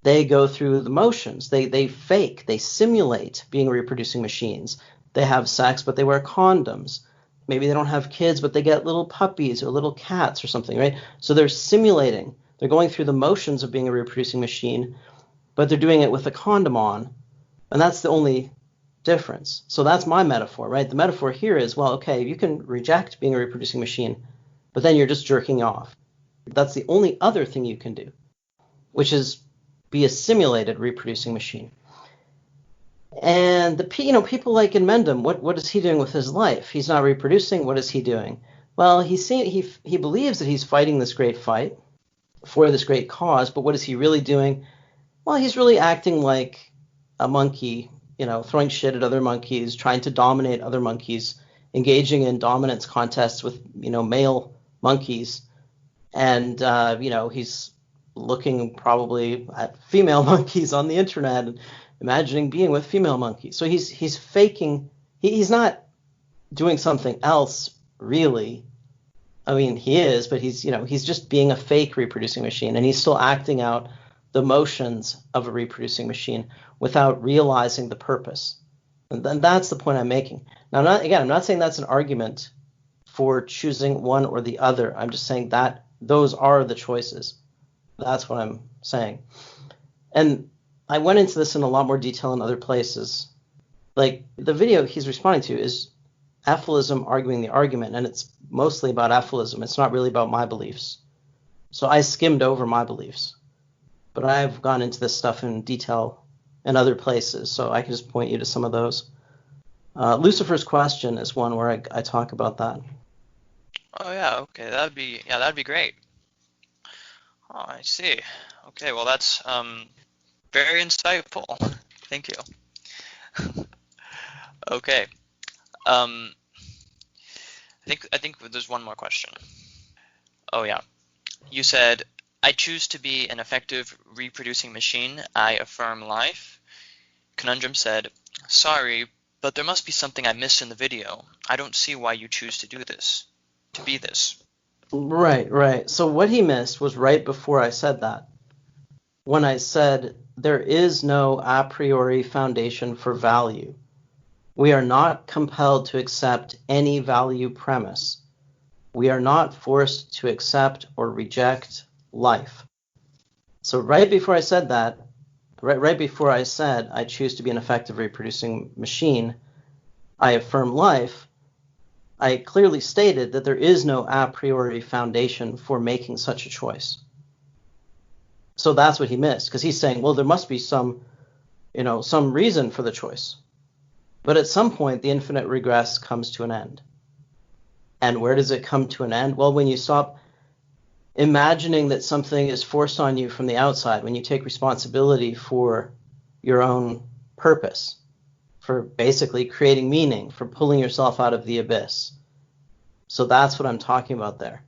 They go through the motions. They fake, they simulate being reproducing machines. They have sex, but they wear condoms. Maybe they don't have kids, but they get little puppies or little cats or something, right? So they're simulating. They're going through the motions of being a reproducing machine, but they're doing it with a condom on. And that's the only difference. So that's my metaphor, right? The metaphor here is, well, okay, you can reject being a reproducing machine, but then you're just jerking off. That's the only other thing you can do, which is be a simulated reproducing machine. And people like in Mendham, what is he doing with his life? He's not reproducing. What is he doing? Well, he believes that he's fighting this great fight for this great cause, but what is he really doing? Well, he's really acting like a monkey, throwing shit at other monkeys, trying to dominate other monkeys, engaging in dominance contests with, male monkeys, and he's looking probably at female monkeys on the internet and imagining being with female monkeys. So he's faking. He's not doing something else really. I mean, he is, but he's just being a fake reproducing machine, and he's still acting out the motions of a reproducing machine without realizing the purpose. And then that's the point I'm making. Now, I'm not saying that's an argument for choosing one or the other. I'm just saying that those are the choices. That's what I'm saying. And I went into this in a lot more detail in other places. Like, the video he's responding to is efilism arguing the argument, and it's mostly about efilism. It's not really about my beliefs. So I skimmed over my beliefs. But I've gone into this stuff in detail in other places, so I can just point you to some of those. Lucifer's question is one where I talk about that. Oh yeah, okay, that'd be great. Oh, I see. Okay, well that's very insightful. Thank you. Okay. I think there's one more question. Oh yeah. You said, I choose to be an effective reproducing machine. I affirm life. Conundrum said, sorry, but there must be something I missed in the video. I don't see why you choose to do this, to be this. Right. So what he missed was right before I said that. When I said there is no a priori foundation for value. We are not compelled to accept any value premise. We are not forced to accept or reject life. So right before I said that, right before I said I choose to be an effective reproducing machine, I affirm life, I clearly stated that there is no a priori foundation for making such a choice. So that's what he missed, because he's saying, well, there must be some reason for the choice. But at some point, the infinite regress comes to an end. And where does it come to an end? Well, when you stop imagining that something is forced on you from the outside, when you take responsibility for your own purpose, for basically creating meaning, for pulling yourself out of the abyss. So that's what I'm talking about there.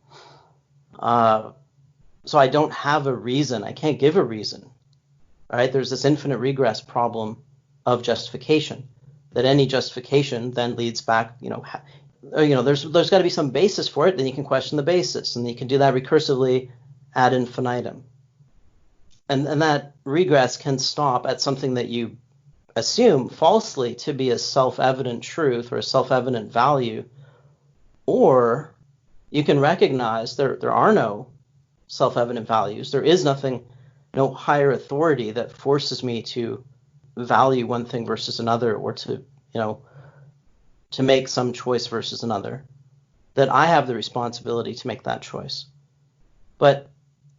So I don't have a reason. I can't give a reason. Right? There's this infinite regress problem of justification, that any justification then leads back, there's got to be some basis for it, then you can question the basis, and you can do that recursively ad infinitum. And that regress can stop at something that you assume falsely to be a self-evident truth or a self-evident value, or you can recognize there are no self-evident values. There is nothing, no higher authority that forces me to value one thing versus another, or to make some choice versus another, that I have the responsibility to make that choice. And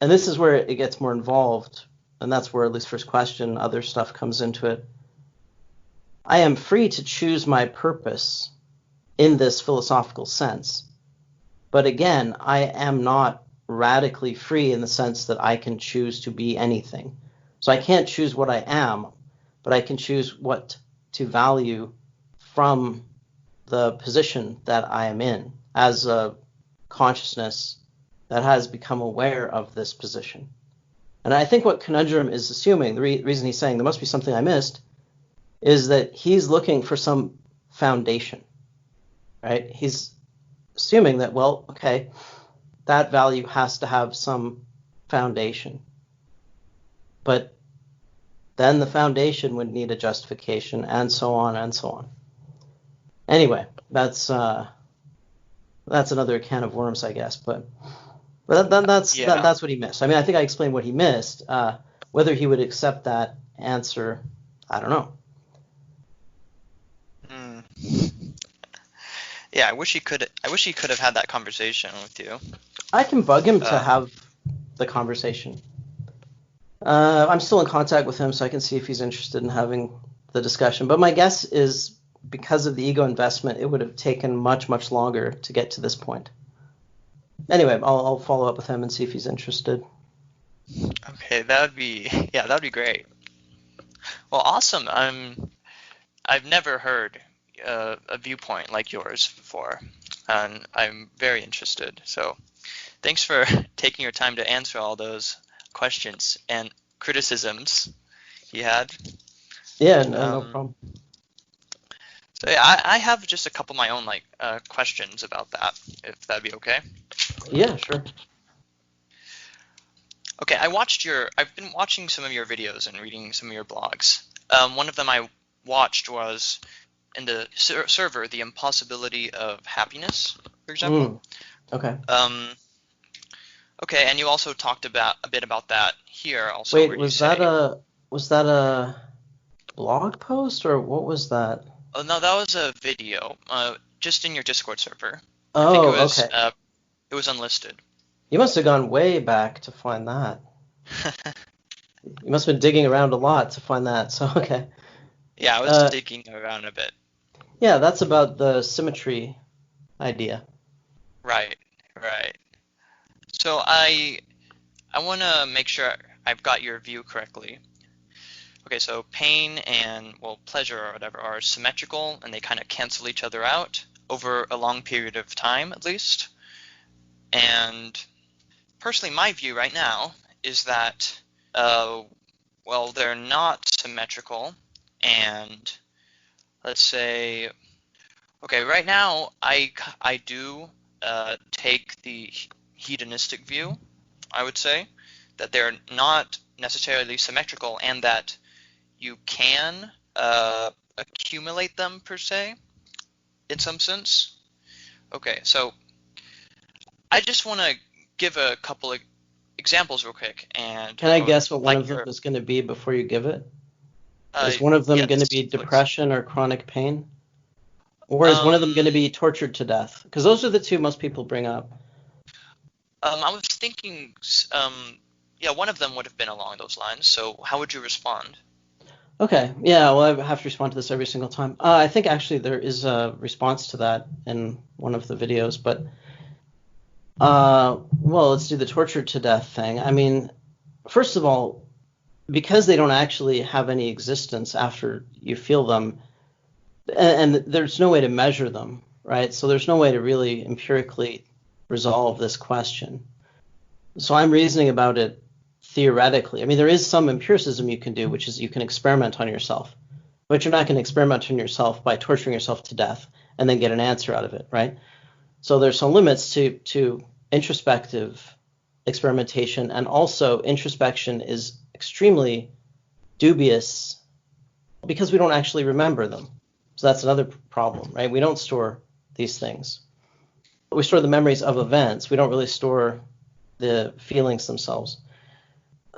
this is where it gets more involved, and that's where, at least first question, other stuff comes into it. I am free to choose my purpose in this philosophical sense. But again, I am not radically free in the sense that I can choose to be anything. So I can't choose what I am, but I can choose what to value from the position that I am in as a consciousness that has become aware of this position. And I think what Conundrum is assuming, the reason he's saying there must be something I missed, is that he's looking for some foundation, right? He's assuming that, well, okay, that value has to have some foundation. But then the foundation would need a justification, and so on and so on. Anyway, that's another can of worms, I guess. But that's what he missed. I mean, I think I explained what he missed. Whether he would accept that answer, I don't know. Yeah, I wish he could have had that conversation with you. I can bug him to have the conversation. I'm still in contact with him, so I can see if he's interested in having the discussion. But my guess is, because of the ego investment, it would have taken much, much longer to get to this point. Anyway, I'll follow up with him and see if he's interested. Okay, that'd be great. Well, awesome. I've never heard a viewpoint like yours before, and I'm very interested. So Thanks for taking your time to answer all those questions and criticisms he had. Yeah, no problem. So yeah, I have just a couple of my own questions about that, if that'd be okay. Yeah, sure. Okay, I've been watching some of your videos and reading some of your blogs. One of them I watched was in the server, The Impossibility of Happiness, for example. Okay. Okay, and you also talked about a bit about that here also. Wait, was that a blog post or what was that? Oh no, that was a video, just in your Discord server. Oh, I think it was, okay. It was unlisted. You must have gone way back to find that. You must have been digging around a lot to find that. So, okay. Yeah, I was digging around a bit. Yeah, that's about the symmetry idea. Right. So I want to make sure I've got your view correctly. Okay, so pain and, well, pleasure or whatever are symmetrical, and they kind of cancel each other out over a long period of time, at least. And personally, my view right now is that, well, they're not symmetrical, and let's say, okay, right now I do take the hedonistic view, I would say, that they're not necessarily symmetrical and that you can accumulate them, per se, in some sense. Okay, so I just want to give a couple of examples real quick. And can I guess what one of them is going to be before you give it? Is one of them going to be depression or chronic pain? Or is one of them going to be tortured to death? Because those are the two most people bring up. I was thinking, yeah, one of them would have been along those lines. So how would you respond? Okay, yeah, well, I have to respond to this every single time. I think actually there is a response to that in one of the videos, but well, let's do the torture to death thing. I mean, first of all, because they don't actually have any existence after you feel them, and there's no way to measure them, right? So there's no way to really empirically resolve this question. So I'm reasoning about it theoretically. I mean, there is some empiricism you can do, which is you can experiment on yourself, but you're not going to experiment on yourself by torturing yourself to death and then get an answer out of it, right? So there's some limits to introspective experimentation, and also introspection is extremely dubious because we don't actually remember them. So that's another problem, right? We don't store these things. We store the memories of events. We don't really store the feelings themselves.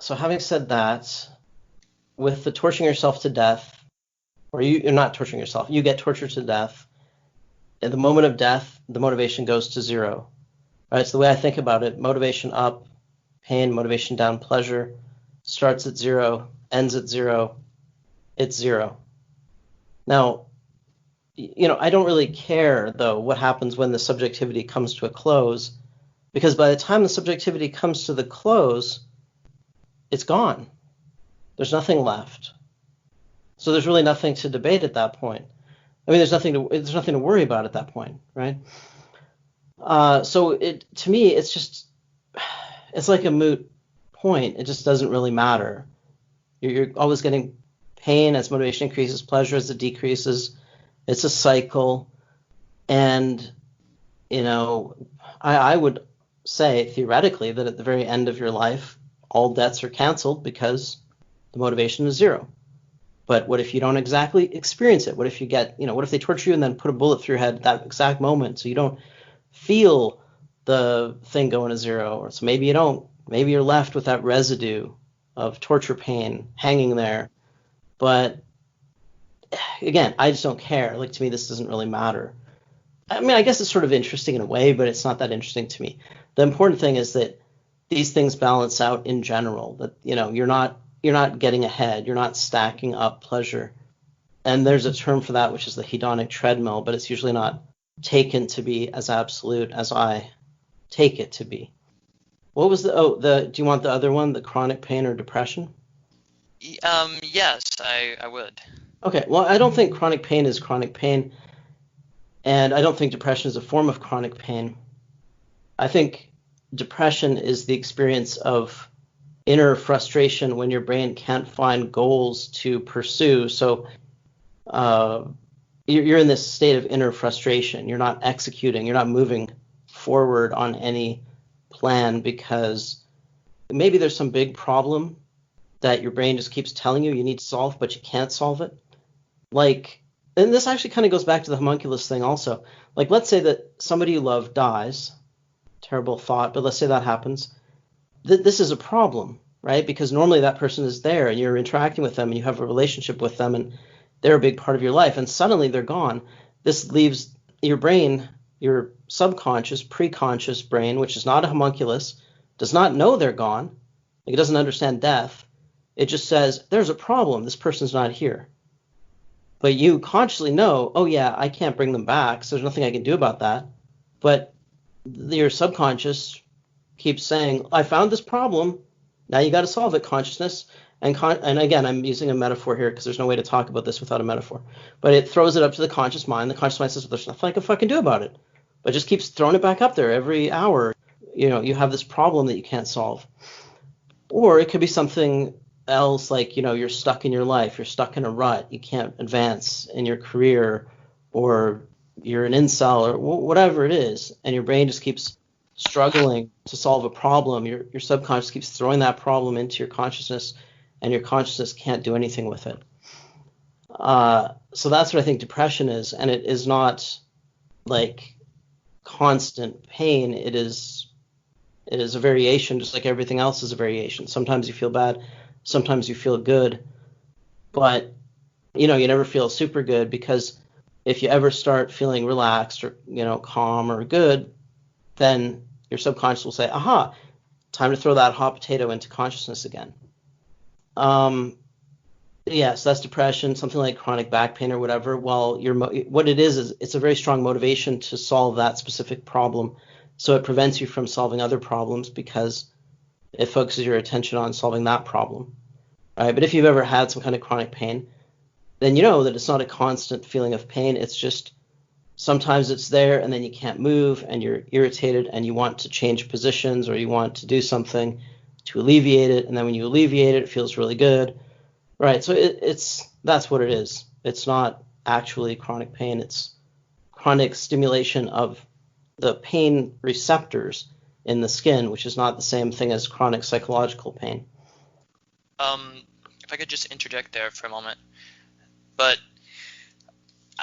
So having said that, with the torturing yourself to death, or you're not torturing yourself, you get tortured to death. At the moment of death, the motivation goes to zero. Right? So the way I think about it, motivation up, pain, motivation down, pleasure, starts at zero, ends at zero, it's zero. Now, I don't really care, though, what happens when the subjectivity comes to a close, because by the time the subjectivity comes to the close, it's gone. There's nothing left. So there's really nothing to debate at that point. I mean, there's nothing to worry about at that point, right? So to me, it's like a moot point. It just doesn't really matter. You're always getting pain as motivation increases, pleasure as it decreases. It's a cycle. And, I would say theoretically that at the very end of your life, all debts are canceled because the motivation is zero. But what if you don't exactly experience it? What if you get, what if they torture you and then put a bullet through your head at that exact moment so you don't feel the thing going to zero? Or so maybe you don't. Maybe you're left with that residue of torture pain hanging there. But again, I just don't care. Like, to me, this doesn't really matter. I mean, I guess it's sort of interesting in a way, but it's not that interesting to me. The important thing is that these things balance out in general, that, you're not getting ahead. You're not stacking up pleasure. And there's a term for that, which is the hedonic treadmill, but it's usually not taken to be as absolute as I take it to be. What was do you want the other one, the chronic pain or depression? Yes, I would. Okay, well, I don't think chronic pain is chronic pain, and I don't think depression is a form of chronic pain. I think depression is the experience of inner frustration when your brain can't find goals to pursue. So you're in this state of inner frustration. You're not executing. You're not moving forward on any plan because maybe there's some big problem that your brain just keeps telling you need to solve, but you can't solve it. Like, and this actually kind of goes back to the homunculus thing also. Like, let's say that somebody you love dies. Terrible thought, but let's say that happens. This is a problem, right? Because normally that person is there and you're interacting with them and you have a relationship with them and they're a big part of your life, and suddenly they're gone. This leaves your brain, your subconscious, preconscious brain, which is not a homunculus, does not know they're gone. Like, it doesn't understand death. It just says, there's a problem. This person's not here. But you consciously know, oh yeah, I can't bring them back, so there's nothing I can do about that. But your subconscious keeps saying, I found this problem. Now you got to solve it, consciousness. And again, I'm using a metaphor here because there's no way to talk about this without a metaphor. But it throws it up to the conscious mind. The conscious mind says, well, there's nothing I can fucking do about it. But it just keeps throwing it back up there every hour. You have this problem that you can't solve. Or it could be something else, like, you're stuck in your life. You're stuck in a rut. You can't advance in your career, or you're an incel, or whatever it is. And your brain just keeps struggling to solve a problem. Your subconscious keeps throwing that problem into your consciousness, and your consciousness can't do anything with it. So that's what I think depression is, and it is not like constant pain. It is a variation, just like everything else is a variation. Sometimes you feel bad, sometimes you feel good, but you never feel super good, because if you ever start feeling relaxed or calm or good, then your subconscious will say, aha, time to throw that hot potato into consciousness again. So that's depression, something like chronic back pain or whatever. Well, what it is it's a very strong motivation to solve that specific problem. So it prevents you from solving other problems because it focuses your attention on solving that problem. Right? But if you've ever had some kind of chronic pain, then you know that it's not a constant feeling of pain. It's just sometimes it's there and then you can't move and you're irritated and you want to change positions or you want to do something to alleviate it, and then when you alleviate it, it feels really good, right? So that's what it is. It's not actually chronic pain. It's chronic stimulation of the pain receptors in the skin, which is not the same thing as chronic psychological pain. If I could just interject there for a moment, but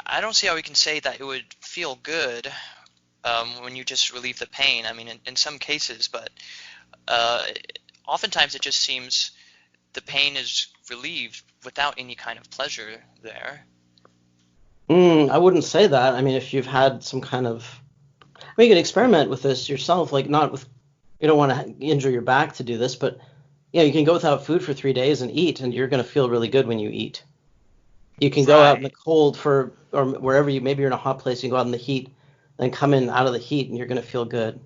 I don't see how we can say that it would feel good when you just relieve the pain. I mean, in some cases, but oftentimes it just seems the pain is relieved without any kind of pleasure there. I wouldn't say that. I mean, if you've had some kind of, you can experiment with this yourself, like not with, you don't want to injure your back to do this, but you can go without food for 3 days and eat, and you're going to feel really good when you eat. You can go out in the cold or wherever maybe you're in a hot place, you can go out in the heat and come in out of the heat and you're going to feel good.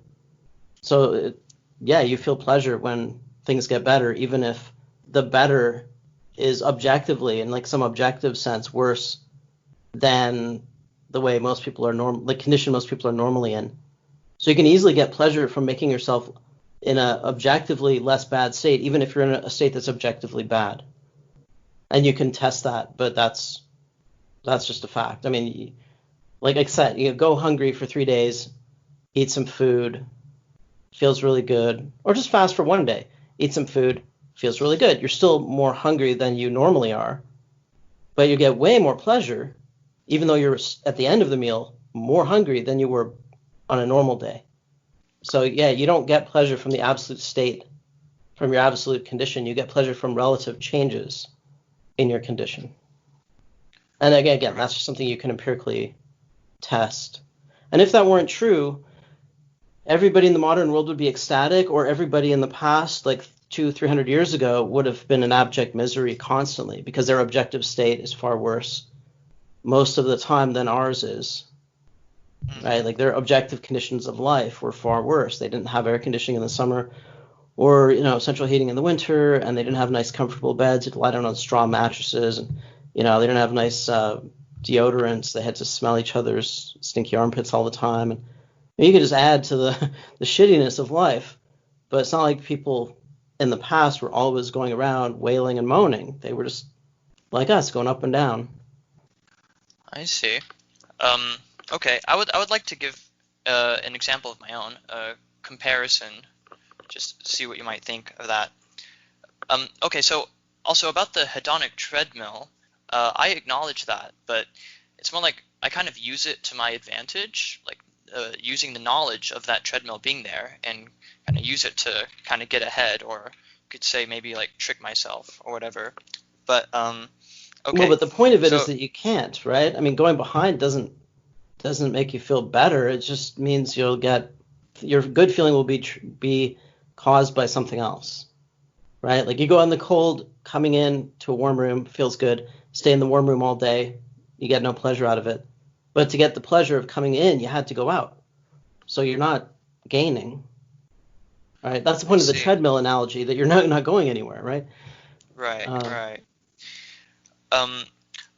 So you feel pleasure when things get better, even if the better is objectively, in like some objective sense, worse than the way most people are the condition most people are normally in. So you can easily get pleasure from making yourself in a objectively less bad state, even if you're in a state that's objectively bad. And you can test that, but that's just a fact. I mean, like I said, you go hungry for 3 days, eat some food, feels really good, or just fast for 1 day, eat some food, feels really good. You're still more hungry than you normally are, but you get way more pleasure, even though you're at the end of the meal more hungry than you were on a normal day. So you don't get pleasure from the absolute state, from your absolute condition. You get pleasure from relative changes in your condition. And again, that's just something you can empirically test. And if that weren't true, everybody in the modern world would be ecstatic, or everybody in the past, like 200-300 years ago, would have been in abject misery constantly, because their objective state is far worse most of the time than ours is. Right? Like their objective conditions of life were far worse. They didn't have air conditioning in the summer, or central heating in the winter, and they didn't have nice comfortable beds. You'd lie down on straw mattresses, and they didn't have nice deodorants. They had to smell each other's stinky armpits all the time, and You could just add to the shittiness of life, but it's not like people in the past were always going around wailing and moaning. They were just like us, going up and down. I see. Okay, I would like to give an example of my own, comparison, just see what you might think of that. Okay, so also about the hedonic treadmill, I acknowledge that, but it's more like I kind of use it to my advantage, like using the knowledge of that treadmill being there and kind of use it to kind of get ahead, or could say maybe like trick myself or whatever. But okay, Well, but the point of it so is that you can't, right? I mean, going behind doesn't make you feel better. It just means you'll get your good feeling will be caused by something else, right? Like you go in the cold, coming in to a warm room feels good. Stay in the warm room all day, you get no pleasure out of it. But to get the pleasure of coming in, you had to go out. So you're not gaining, right? That's the I point of the see. treadmill analogy, that you're not going anywhere, right? Right, Uh, right. Um,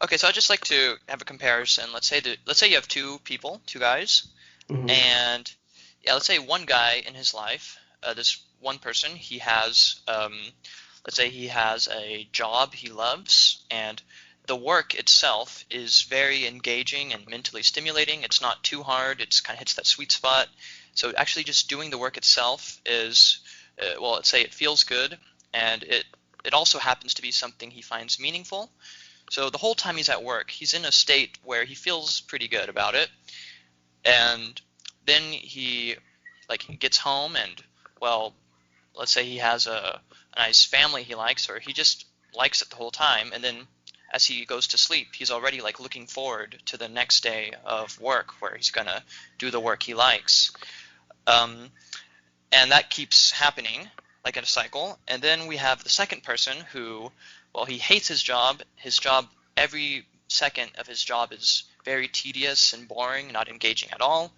okay, so I'd just like to have a comparison. Let's say you have two people, two guys, mhm. and yeah, let's say one guy in his life, this one person, he has, let's say he has a job he loves, and the work itself is very engaging and mentally stimulating. It's not too hard. It's kind of hits that sweet spot. So actually, just doing the work itself is, well, let's say it feels good, and it also happens to be something he finds meaningful. So the whole time he's at work, he's in a state where he feels pretty good about it. And then he gets home and, well, let's say he has a nice family he likes, or he just likes it the whole time. And then as he goes to sleep, he's already like looking forward to the next day of work where he's gonna do the work he likes. Um, and that keeps happening like in a cycle. And then we have the second person who, well, he hates his job. His job, every second of his job is very tedious and boring, not engaging at all.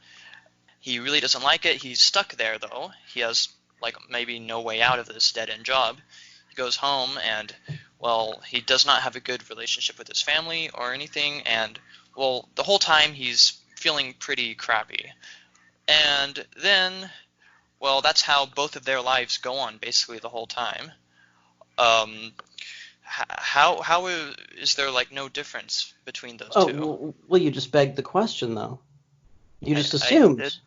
He really doesn't like it. He's stuck there though. He has like maybe no way out of this dead-end job. He goes home and, well, he does not have a good relationship with his family or anything, and, well, the whole time he's feeling pretty crappy. And then, well, that's how both of their lives go on basically the whole time. Um, how is there like no difference between those Oh, two? well, you just begged the question, though. You I just I did. assumed.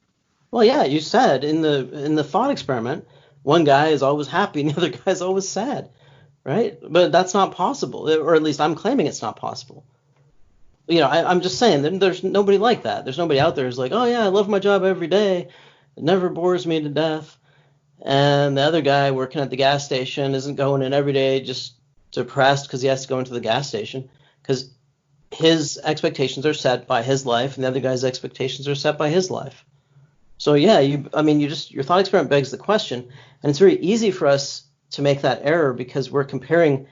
Well, yeah, you said in the thought experiment, one guy is always happy and the other guy is always sad, right? But that's not possible, or at least I'm claiming it's not possible. I'm just saying that there's nobody like that. There's nobody out there who's like, oh yeah, I love my job every day. It never bores me to death. And the other guy working at the gas station isn't going in every day just depressed because he has to go into the gas station because his expectations are set by his life and the other guy's expectations are set by his life. So yeah, your thought experiment begs the question, and it's very easy for us to make that error because we're comparing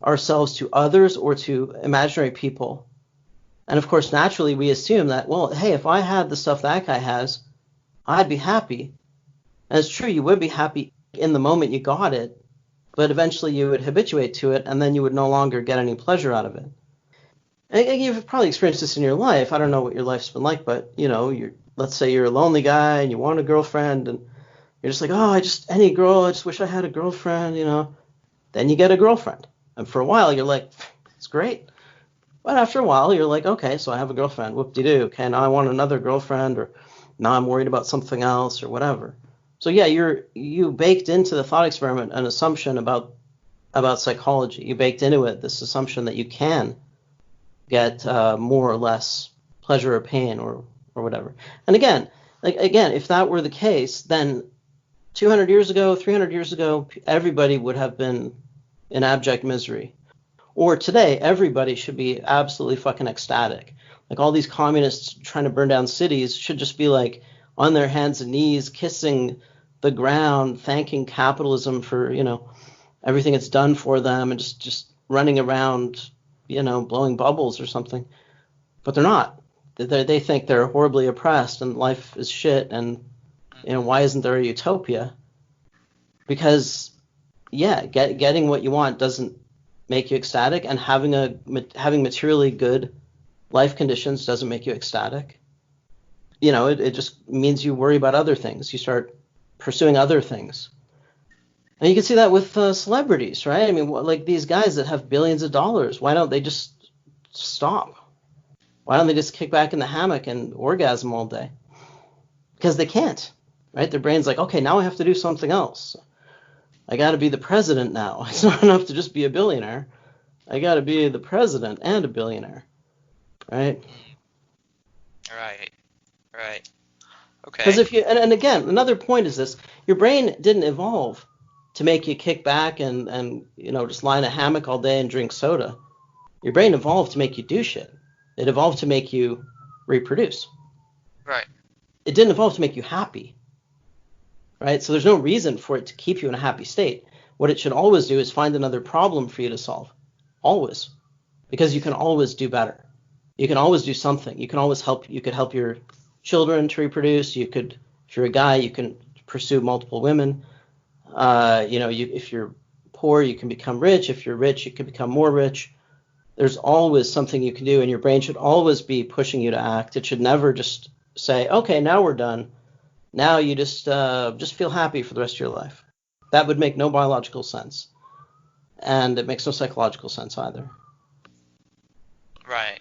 ourselves to others or to imaginary people. And of course, naturally, we assume that, well, hey, if I had the stuff that guy has, I'd be happy. And it's true, you would be happy in the moment you got it, but eventually you would habituate to it, and then you would no longer get any pleasure out of it. And you've probably experienced this in your life. I don't know what your life's been like, but let's say you're a lonely guy and you want a girlfriend, and you're just like, oh, any girl, I just wish I had a girlfriend. Then you get a girlfriend, and for a while you're like, it's great. But after a while you're like, okay, so I have a girlfriend, whoop-de-doo. Okay, now I want another girlfriend, or now I'm worried about something else, or whatever. So yeah, you baked into the thought experiment an assumption about psychology. You baked into it this assumption that you can get more or less pleasure or pain or whatever. And again, if that were the case, then 200 years ago, 300 years ago, everybody would have been in abject misery. Or today, everybody should be absolutely fucking ecstatic. Like all these communists trying to burn down cities should just be like on their hands and knees, kissing the ground, thanking capitalism for, everything it's done for them, and just running around, blowing bubbles or something. But they're not. They think they're horribly oppressed and life is shit, and why isn't there a utopia? Because yeah, getting what you want doesn't make you ecstatic, and having materially good life conditions doesn't make you ecstatic. it just means you worry about other things. You start pursuing other things. And you can see that with celebrities, right? I mean, like these guys that have billions of dollars, why don't they just stop? Why don't they just kick back in the hammock and orgasm all day? Because they can't, right? Their brain's like, okay, now I have to do something else. I got to be the president now. It's not enough to just be a billionaire. I got to be the president and a billionaire, right? Right. Right. Because Okay. if you, and again, another point is this: your brain didn't evolve to make you kick back and just lie in a hammock all day and drink soda. Your brain evolved to make you do shit. It evolved to make you reproduce. Right. It didn't evolve to make you happy, right? So there's no reason for it to keep you in a happy state. What it should always do is find another problem for you to solve. Always. Because you can always do better. You can always do something. You can always help. You could help your children to reproduce. You could, if you're a guy, you can pursue multiple women. If you're poor, you can become rich. If you're rich, you can become more rich. There's always something you can do, and your brain should always be pushing you to act. It should never just say, okay, now we're done. Now you just feel happy for the rest of your life. That would make no biological sense, and it makes no psychological sense either. Right.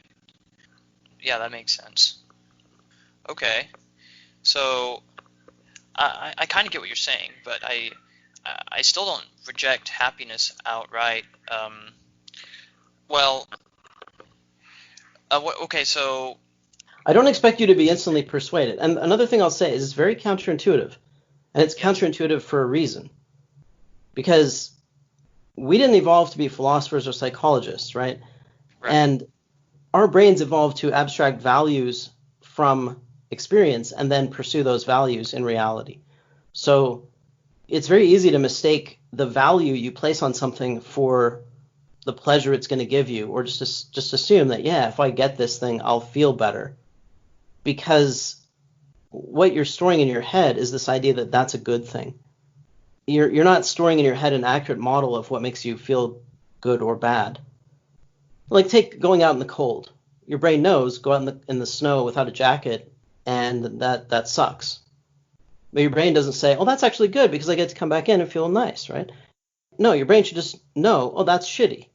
Yeah, that makes sense. Okay. So I kind of get what you're saying, but I still don't reject happiness outright. Well, okay, so I don't expect you to be instantly persuaded. And another thing I'll say is it's very counterintuitive, and it's counterintuitive for a reason, because we didn't evolve to be philosophers or psychologists, right? right. And our brains evolved to abstract values from experience and then pursue those values in reality. So it's very easy to mistake the value you place on something for the pleasure it's going to give you, or just assume that, yeah, if I get this thing, I'll feel better. Because what you're storing in your head is this idea that that's a good thing. You're not storing in your head an accurate model of what makes you feel good or bad. Like take going out in the cold. Your brain knows go out in the snow without a jacket, and that sucks. But your brain doesn't say, oh, that's actually good because I get to come back in and feel nice, right? No, your brain should just know, oh, that's shitty,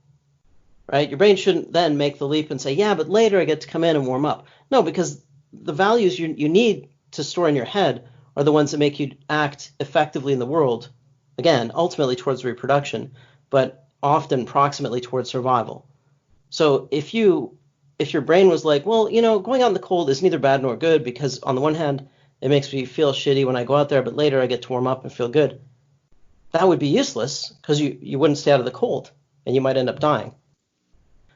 right? Your brain shouldn't then make the leap and say, yeah, but later I get to come in and warm up. No, because the values you need to store in your head are the ones that make you act effectively in the world, again, ultimately towards reproduction, but often proximately towards survival. So if your brain was like, well, going out in the cold is neither bad nor good because on the one hand, it makes me feel shitty when I go out there, but later I get to warm up and feel good. That would be useless because you wouldn't stay out of the cold and you might end up dying.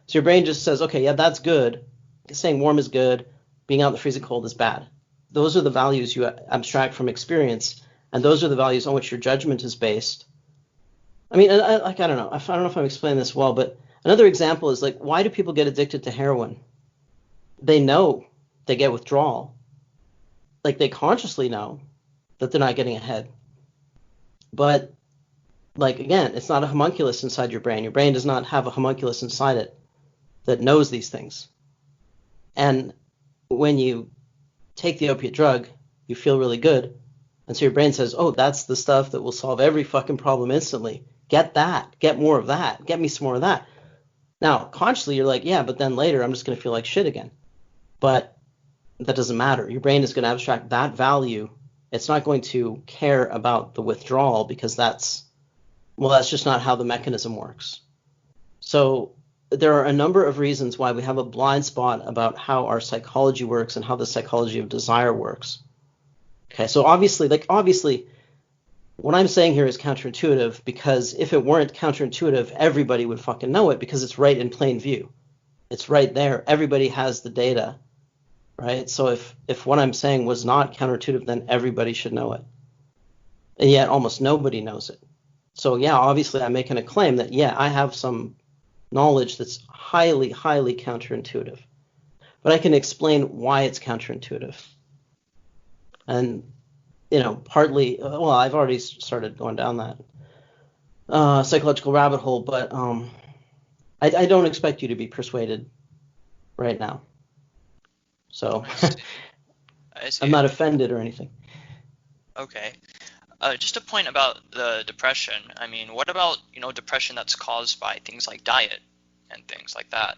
So your brain just says, okay, yeah, that's good. Saying warm is good. Being out in the freezing cold is bad. Those are the values you abstract from experience, and those are the values on which your judgment is based. I mean, I don't know. I don't know if I'm explaining this well, but another example is like, why do people get addicted to heroin? They know they get withdrawal. Like they consciously know that they're not getting ahead. But like, again, it's not a homunculus inside your brain. Your brain does not have a homunculus inside it that knows these things. And when you take the opiate drug, you feel really good. And so your brain says, oh, that's the stuff that will solve every fucking problem instantly. Get that. Get more of that. Get me some more of that. Now, consciously, you're like, yeah, but then later I'm just going to feel like shit again. But that doesn't matter. Your brain is going to abstract that value. It's not going to care about the withdrawal because that's just not how the mechanism works. So there are a number of reasons why we have a blind spot about how our psychology works and how the psychology of desire works. Okay, so obviously, what I'm saying here is counterintuitive because if it weren't counterintuitive, everybody would fucking know it because it's right in plain view. It's right there. Everybody has the data, right? So if what I'm saying was not counterintuitive, then everybody should know it. And yet almost nobody knows it. So yeah, obviously I'm making a claim that, yeah, I have some knowledge that's highly, highly counterintuitive. But I can explain why it's counterintuitive. And, partly, well, I've already started going down that psychological rabbit hole, but I don't expect you to be persuaded right now. So I I'm see. not offended or anything. Okay. Just a point about the depression. I mean, what about, depression that's caused by things like diet and things like that,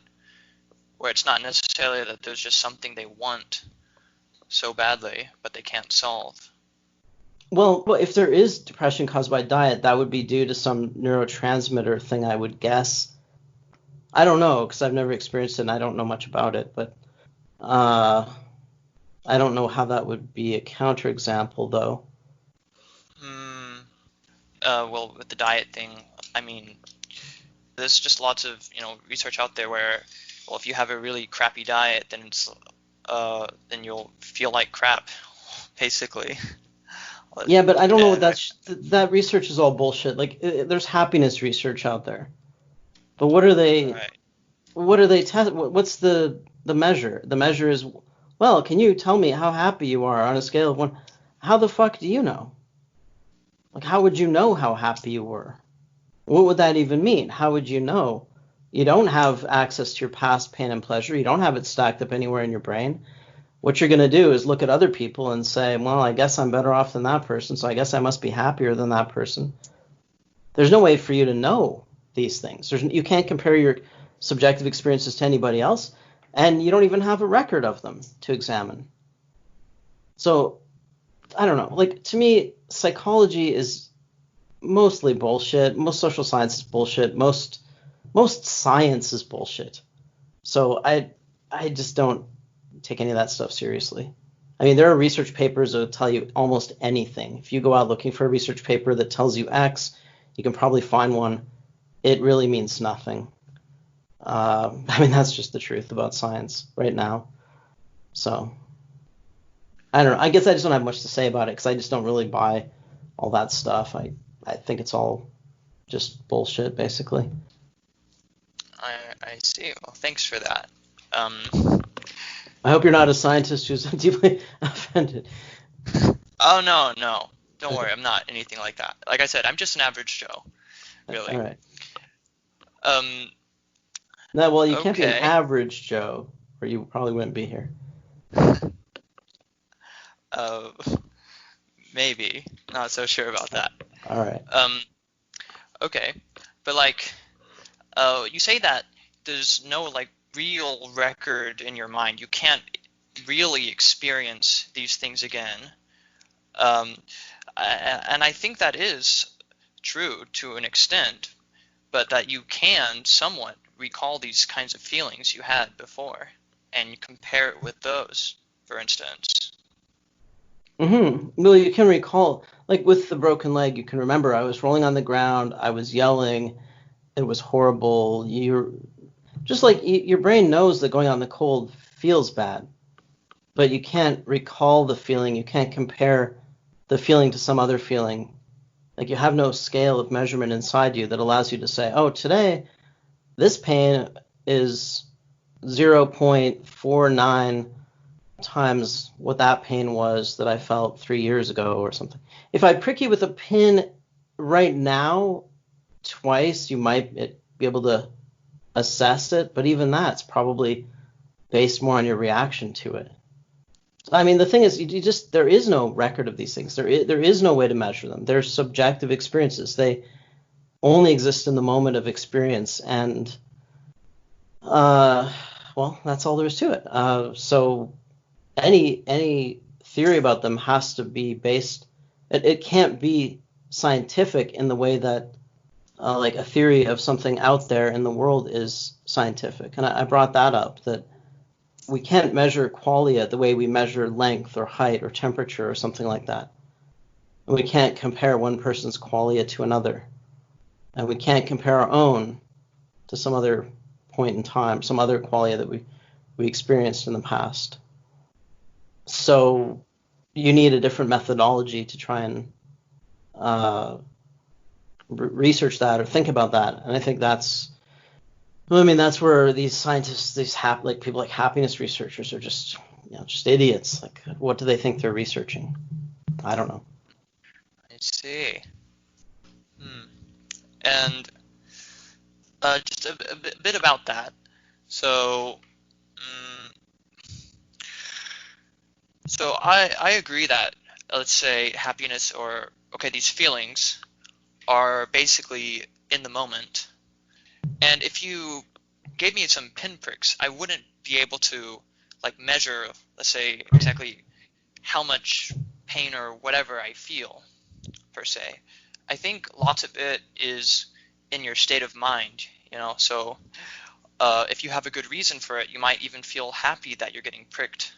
where it's not necessarily that there's just something they want so badly, but they can't solve? Well, if there is depression caused by diet, that would be due to some neurotransmitter thing, I would guess. I don't know because I've never experienced it and I don't know much about it, but uh, I don't know how that would be a counterexample, though. Hmm. Well, with the diet thing, I mean, there's just lots of, research out there where, well, if you have a really crappy diet, then you'll feel like crap, basically. Yeah, but I don't know what And that research is all bullshit. Like, there's happiness research out there, but what are they? right. What are they test? What's the measure? The measure is, well, can you tell me how happy you are on a scale of 1? How the fuck do you know? Like, how would you know how happy you were? What would that even mean? How would you know? You don't have access to your past pain and pleasure. You don't have it stacked up anywhere in your brain. What you're going to do is look at other people and say, well, I guess I'm better off than that person, so I guess I must be happier than that person. There's no way for you to know these things. You can't compare your subjective experiences to anybody else, and you don't even have a record of them to examine. So, I don't know. Like, to me, psychology is mostly bullshit. Most social science is bullshit. Most science is bullshit. So I just don't take any of that stuff seriously. I mean, there are research papers that will tell you almost anything. If you go out looking for a research paper that tells you X, you can probably find one. It really means nothing. I mean, that's just the truth about science right now. So I don't know. I guess I just don't have much to say about it because I just don't really buy all that stuff. I think it's all just bullshit, basically. I see. Well, thanks for that. I hope you're not a scientist who's deeply offended. Oh, no, no. Don't Okay. worry, I'm not anything like that. Like I said, I'm just an average Joe, All really. right. Um, No, well, you can't be an okay. average Joe, or you probably wouldn't be here. Uh, maybe. Not so sure about that. All right. Um, okay. But like, you say that there's no like real record in your mind. You can't really experience these things again. Um, and I think that is true to an extent, but that you can somewhat recall these kinds of feelings you had before and compare it with those, for instance. Well, you can recall, like with the broken leg, you can remember I was rolling on the ground, I was yelling, it was horrible. You're just like your brain knows that going out in the cold feels bad, but you can't recall the feeling. You can't compare the feeling to some other feeling. Like you have no scale of measurement inside you that allows you to say, oh, today this pain is 0.49 times what that pain was that I felt 3 years ago or something. If I prick you with a pin right now twice, you might be able to assess it, but even that's probably based more on your reaction to it. I mean, the thing is, you just there is no record of these things. There is no way to measure them. They're subjective experiences. They only exist in the moment of experience, and well, that's all there is to it. So any theory about them has to be based. It can't be scientific in the way that like a theory of something out there in the world is scientific. And I brought that up, that we can't measure qualia the way we measure length or height or temperature or something like that. And we can't compare one person's qualia to another. And we can't compare our own to some other point in time, some other qualia that we experienced in the past. So you need a different methodology to try and research that or think about that. And I think that's, well, I mean, that's where these scientists, like people like happiness researchers are just, just idiots. Like, what do they think they're researching? I don't know. I see. Hmm. And just a bit about that. So, mm, So I agree that, let's say, happiness or, okay, these feelings are basically in the moment. And if you gave me some pinpricks, I wouldn't be able to like measure, let's say, exactly how much pain or whatever I feel per se. I think lots of it is in your state of mind, you know. So if you have a good reason for it, you might even feel happy that you're getting pricked,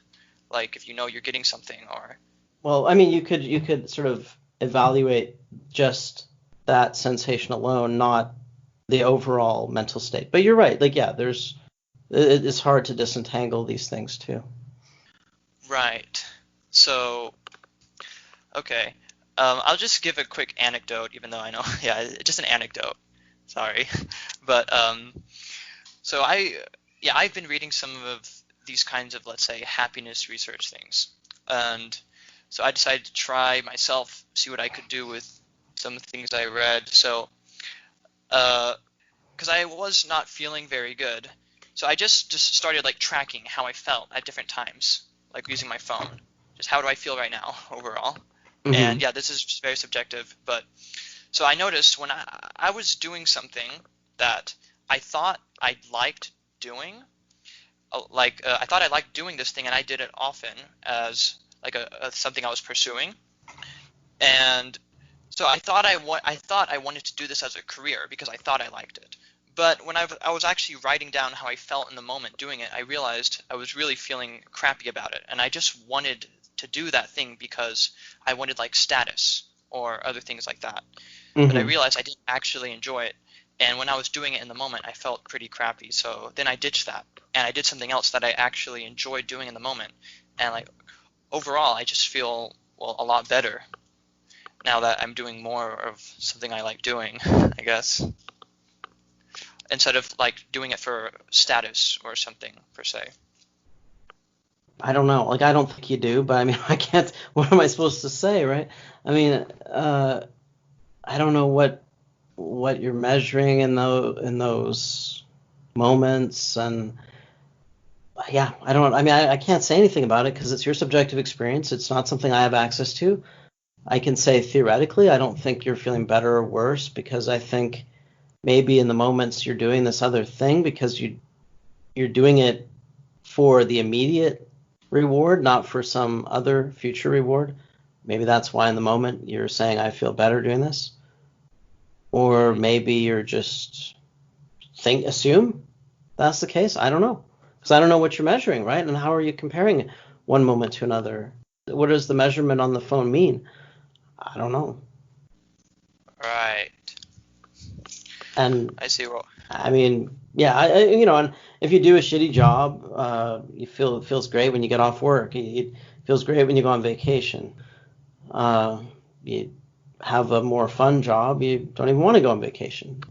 like if you know you're getting something. Or Well, I mean, you could sort of evaluate just that sensation alone, not the overall mental state. But you're right. Like, yeah, it's hard to disentangle these things too. right. So okay, I'll just give a quick anecdote, even though I know, yeah, just an anecdote. Sorry, but so yeah, I've been reading some of these kinds of, let's say, happiness research things, and so I decided to try myself, see what I could do with some things I read. So, because I was not feeling very good, so I just started like tracking how I felt at different times, like using my phone. Just how do I feel right now overall? And Hmm. yeah, this is very subjective, but so I noticed when I was doing something that I thought I liked doing, I thought I liked doing this thing and I did it often as like a something I was pursuing, and so I thought I wanted to do this as a career because I thought I liked it. But when I was actually writing down how I felt in the moment doing it, I realized I was really feeling crappy about it, and I just wanted to do that thing because I wanted like status or other things like that. But I Hmm. realized I didn't actually enjoy it. And when I was doing it in the moment, I felt pretty crappy. So then I ditched that and I did something else that I actually enjoyed doing in the moment. And like overall, I just feel, well, a lot better now that I'm doing more of something I like doing, I guess, instead of like doing it for status or something per se. I don't know. Like, I don't think you do, but I mean, I can't. What am I supposed to say, right? I mean, I don't know what you're measuring in those moments, and yeah, I don't. I mean, I can't say anything about it because it's your subjective experience. It's not something I have access to. I can say theoretically, I don't think you're feeling better or worse because I think maybe in the moments you're doing this other thing because you're doing it for the immediate reward, not for some other future reward. Maybe that's why in the moment you're saying I feel better doing this. Or Hmm. maybe you're just assume that's the case. I don't know. Because I don't know what you're measuring, right? And how are you comparing one moment to another? What does the measurement on the phone mean? I don't know. Right. And I see. Well, I mean, yeah, and if you do a shitty job, it feels great when you get off work. It feels great when you go on vacation. Uh, you have a more fun job, you don't even want to go on vacation.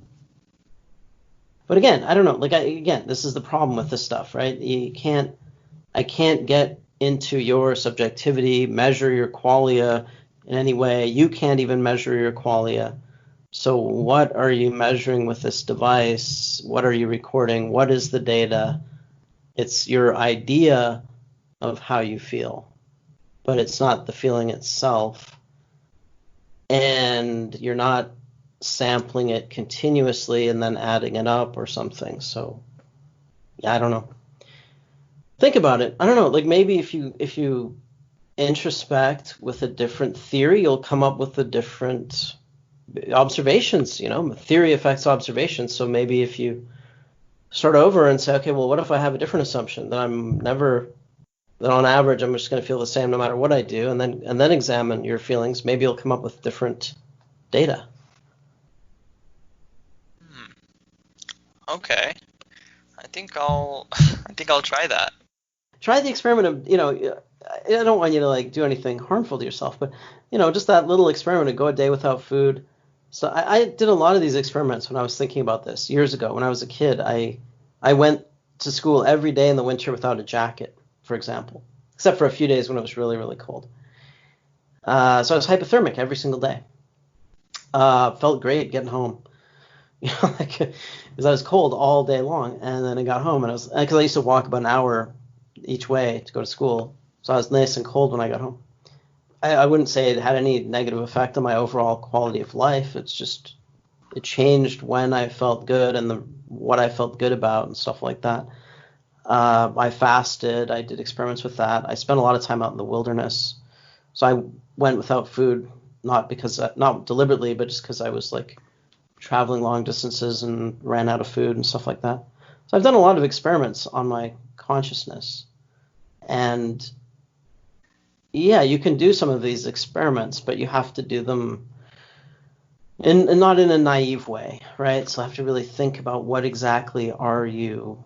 But again, I don't know. Like, again, this is the problem with this stuff, right? I can't get into your subjectivity, measure your qualia in any way. You can't even measure your qualia. So what are you measuring with this device? What are you recording? What is the data? It's your idea of how you feel, but it's not the feeling itself. And you're not sampling it continuously and then adding it up or something. So yeah, I don't know. Think about it. I don't know. Like, maybe if you introspect with a different theory, you'll come up with a different observations. Theory affects observations. So maybe if you start over and say, okay, well, what if I have a different assumption that on average I'm just going to feel the same no matter what I do, and then examine your feelings. Maybe you'll come up with different data. hmm. Okay. I think I'll try that. Try the experiment of, I don't want you to like do anything harmful to yourself, but just that little experiment to go a day without food. So I did a lot of these experiments when I was thinking about this years ago. When I was a kid, I went to school every day in the winter without a jacket, for example, except for a few days when it was really, really cold. So I was hypothermic every single day. Felt great getting home. Like, because I was cold all day long, and then I got home and because I used to walk about an hour each way to go to school, So I was nice and cold when I got home. I wouldn't say it had any negative effect on my overall quality of life. It's just it changed when I felt good and what I felt good about and stuff like that. I fasted. I did experiments with that. I spent a lot of time out in the wilderness. So I went without food, not deliberately, but just because I was like traveling long distances and ran out of food and stuff like that. So I've done a lot of experiments on my consciousness. And yeah, you can do some of these experiments, but you have to do them and not in a naive way, right? So I have to really think about what exactly are you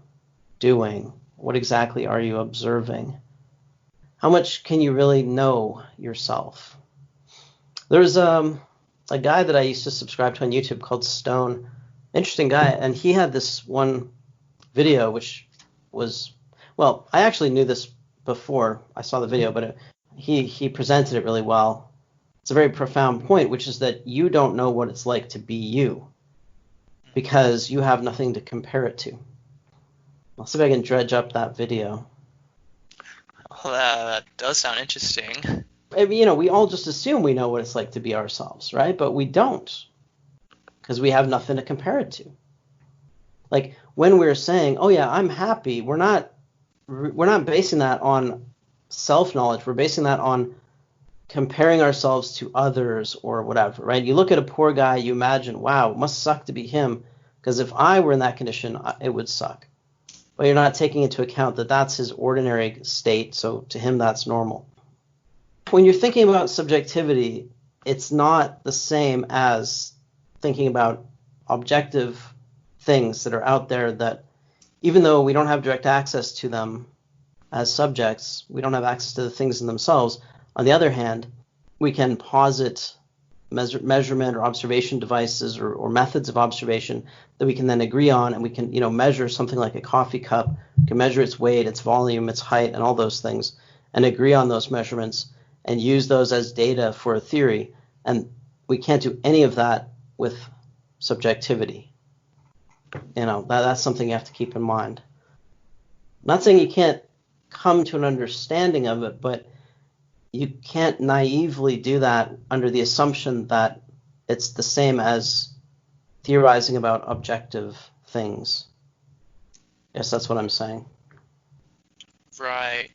doing? What exactly are you observing? How much can you really know yourself? There's a guy that I used to subscribe to on YouTube called Stone, interesting guy, and he had this one video which was, well, I actually knew this before I saw the video, but he presented it really well. It's a very profound point, which is that you don't know what it's like to be you because you have nothing to compare it to. I'll see if I can dredge up that video. Well, that does sound interesting. We all just assume we know what it's like to be ourselves, right? But we don't because we have nothing to compare it to. Like when we're saying, "Oh yeah, I'm happy," we're not basing that on self-knowledge. We're basing that on comparing ourselves to others or whatever, right? You look at a poor guy, you imagine, wow, it must suck to be him, because if I were in that condition, it would suck. But you're not taking into account that that's his ordinary state, so to him that's normal. When you're thinking about subjectivity, it's not the same as thinking about objective things that are out there that, even though we don't have direct access to them as subjects, we don't have access to the things in themselves. On the other hand, we can posit measurement or observation devices or methods of observation that we can then agree on, and we can measure something like a coffee cup. We can measure its weight, its volume, its height, and all those things, and agree on those measurements and use those as data for a theory. And we can't do any of that with subjectivity. That's something you have to keep in mind. I'm not saying you can't come to an understanding of it, but you can't naively do that under the assumption that it's the same as theorizing about objective things. Yes, that's what I'm saying. Right.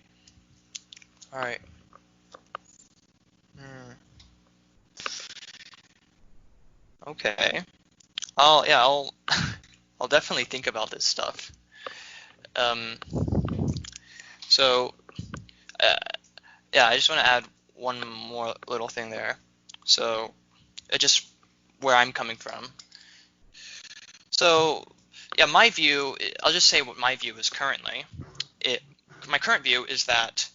All right. Okay. I'll I'll definitely think about this stuff. So, I just want to add one more little thing there. So, just where I'm coming from. So, my view, I'll just say what my view is currently. My current view is that,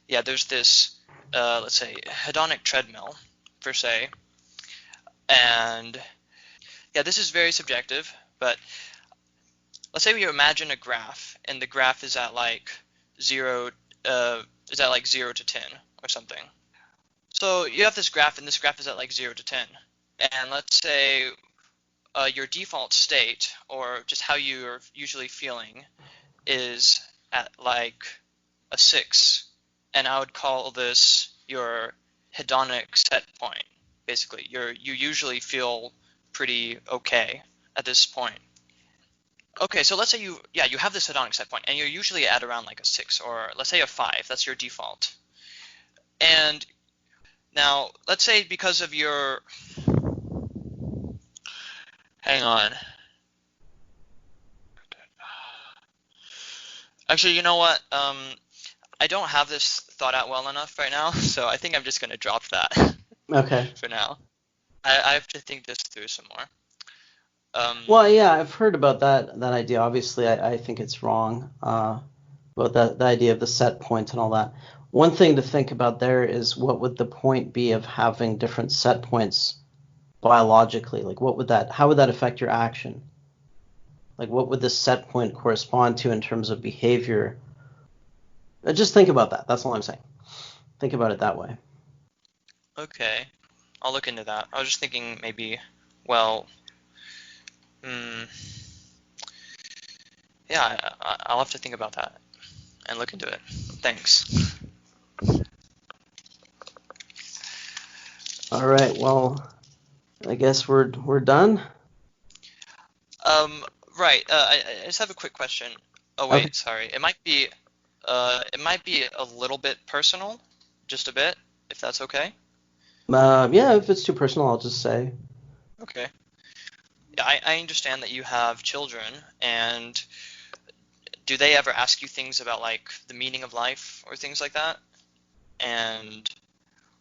there's this, let's say, hedonic treadmill, per se. And, this is very subjective, but let's say we imagine a graph, and the graph is at like 0 to 10 or something. So you have this graph, and this graph is at like 0 to 10. And let's say your default state, or just how you're usually feeling, is at like a 6. And I would call this your hedonic set point. Basically, you usually feel pretty okay at this point. Okay, so let's say you have this hedonic set point, and you're usually at around like a 6, or let's say a 5. That's your default. And now, let's say because of your... Hang on. Actually, you know what? I don't have this thought out well enough right now, so I think I'm just going to drop that. Okay. For now. I have to think this through some more. Well, yeah, I've heard about that idea. Obviously, I think it's wrong, about the idea of the set point and all that. One thing to think about there is, what would the point be of having different set points biologically? Like, how would that affect your action? Like, what would this set point correspond to in terms of behavior? Just think about that. That's all I'm saying. Think about it that way. Okay, I'll look into that. I was just thinking maybe, well, I'll have to think about that and look into it. Thanks. All right. Well, I guess we're done. Right. I just have a quick question. Oh Okay. wait, sorry. It might be a little bit personal, just a bit, if that's okay. Yeah, if it's too personal, I'll just say. Okay. Yeah, I understand that you have children, and do they ever ask you things about like the meaning of life or things like that? And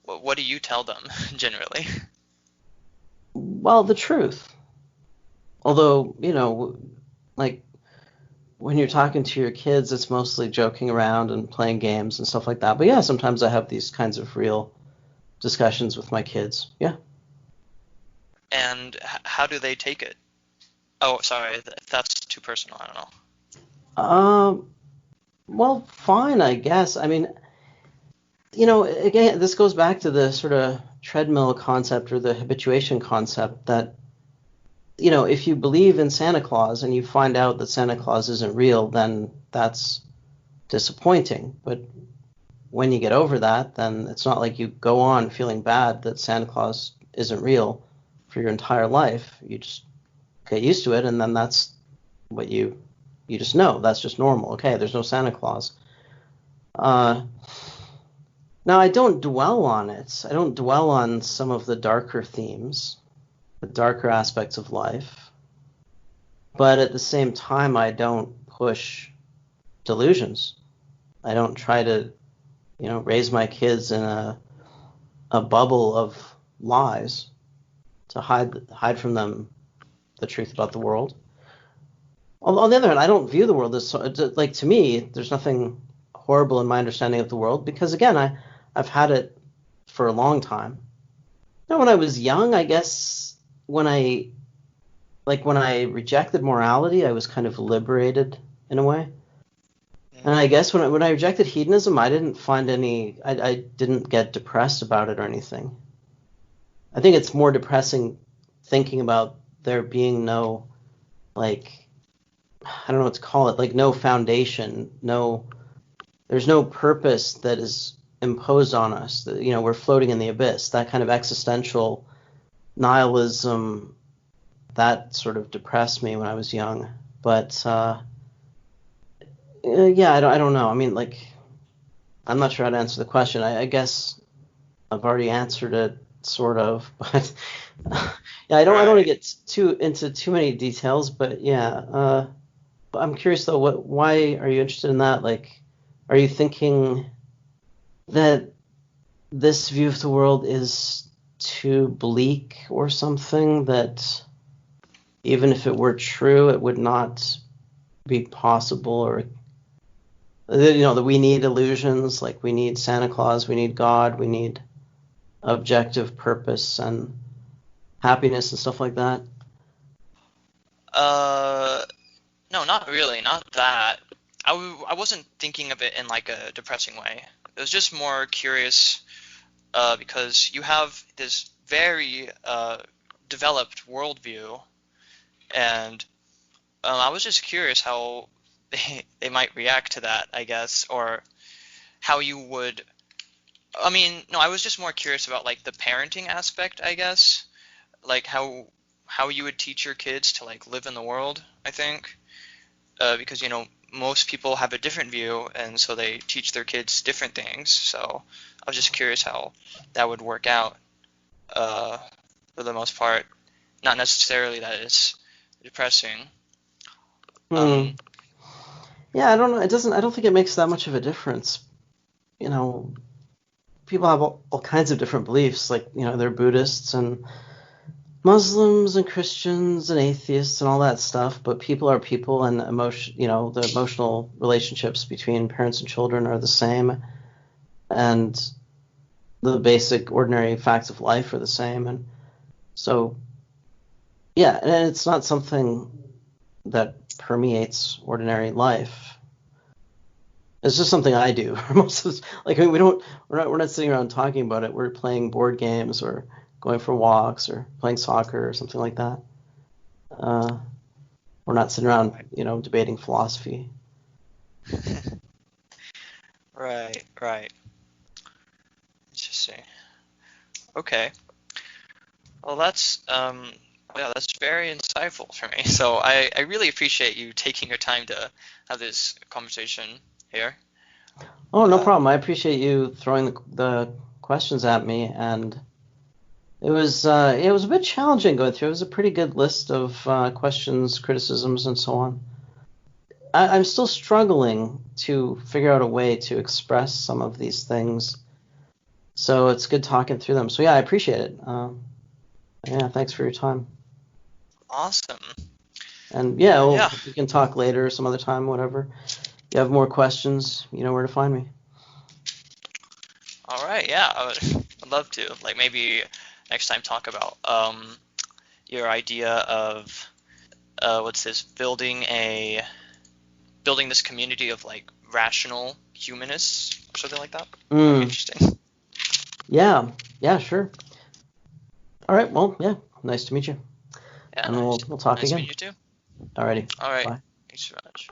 what do you tell them generally? Well, the truth. Although, like when you're talking to your kids, it's mostly joking around and playing games and stuff like that. But yeah, sometimes I have these kinds of real discussions with my kids. Yeah. And how do they take it? Oh, sorry, if that's too personal, I don't know. Um, well, fine, I guess. I mean, again, this goes back to the sort of treadmill concept or the habituation concept that, if you believe in Santa Claus and you find out that Santa Claus isn't real, then that's disappointing. But when you get over that, then it's not like you go on feeling bad that Santa Claus isn't real for your entire life. You just get used to it, and then that's what you just know. That's just normal. Okay, there's no Santa Claus. Uh, Now, I don't dwell on it. I don't dwell on some of the darker themes, the darker aspects of life. But at the same time, I don't push delusions. I don't try to, raise my kids in a bubble of lies to hide from them the truth about the world. On the other hand, I don't view the world as like, to me, there's nothing horrible in my understanding of the world because again, I've had it for a long time. When I was young, I guess when I rejected morality, I was kind of liberated in a way. And I guess when I rejected hedonism, I didn't find I didn't get depressed about it or anything. I think it's more depressing thinking about there being no, like, I don't know what to call it, like no foundation, there's no purpose that is imposed on us. We're floating in the abyss. That kind of existential nihilism, that sort of depressed me when I was young. But yeah, I don't know. I mean, like, I'm not sure how to answer the question. I guess I've already answered it, sort of. But yeah, I don't want to get into too many details. But yeah, I'm curious though. Why are you interested in that? Like, are you thinking that this view of the world is too bleak or something, that even if it were true, it would not be possible, or that we need illusions, like we need Santa Claus, we need God, we need objective purpose and happiness and stuff like that? No, not really, not that. I wasn't thinking of it in like a depressing way. It was just more curious because you have this very developed worldview, and I was just curious how they might react to that, I guess, or how you would. I mean, no, I was just more curious about like the parenting aspect, I guess, like how you would teach your kids to like live in the world, I think, because most people have a different view, and so they teach their kids different things. So I was just curious how that would work out for the most part. Not necessarily that it's depressing. Hmm. Yeah, I don't know. I don't think it makes that much of a difference. You know, People have all kinds of different beliefs. Like, they're Buddhists and Muslims and Christians and atheists and all that stuff, but people are people, and the emotional relationships between parents and children are the same, and the basic ordinary facts of life are the same. And so, yeah, and it's not something that permeates ordinary life. It's just something I do. Most of like, I mean, we're not sitting around talking about it. We're playing board games or going for walks or playing soccer or something like that. We're not sitting around, debating philosophy. Right, right. Interesting. Okay. Well, yeah, that's very insightful for me. So I really appreciate you taking your time to have this conversation here. Oh, no Um, problem. I appreciate you throwing the questions at me, and it was a bit challenging going through. It was a pretty good list of questions, criticisms, and so on. I'm still struggling to figure out a way to express some of these things, so it's good talking through them. So yeah, I appreciate it. Yeah, thanks for your time. awesome. And yeah, Yeah. we can talk later, some other time, whatever. If you have more questions, you know where to find me. All right. Yeah, I'd love to. Like maybe next time talk about your idea of what's this building this community of like rational humanists or something like that. That'd be Mm, interesting. yeah, yeah, sure. All right, well, yeah, nice to meet you, Yeah, and nice. we'll talk Nice again. meeting you too. Alrighty, All right. bye. Thanks very much.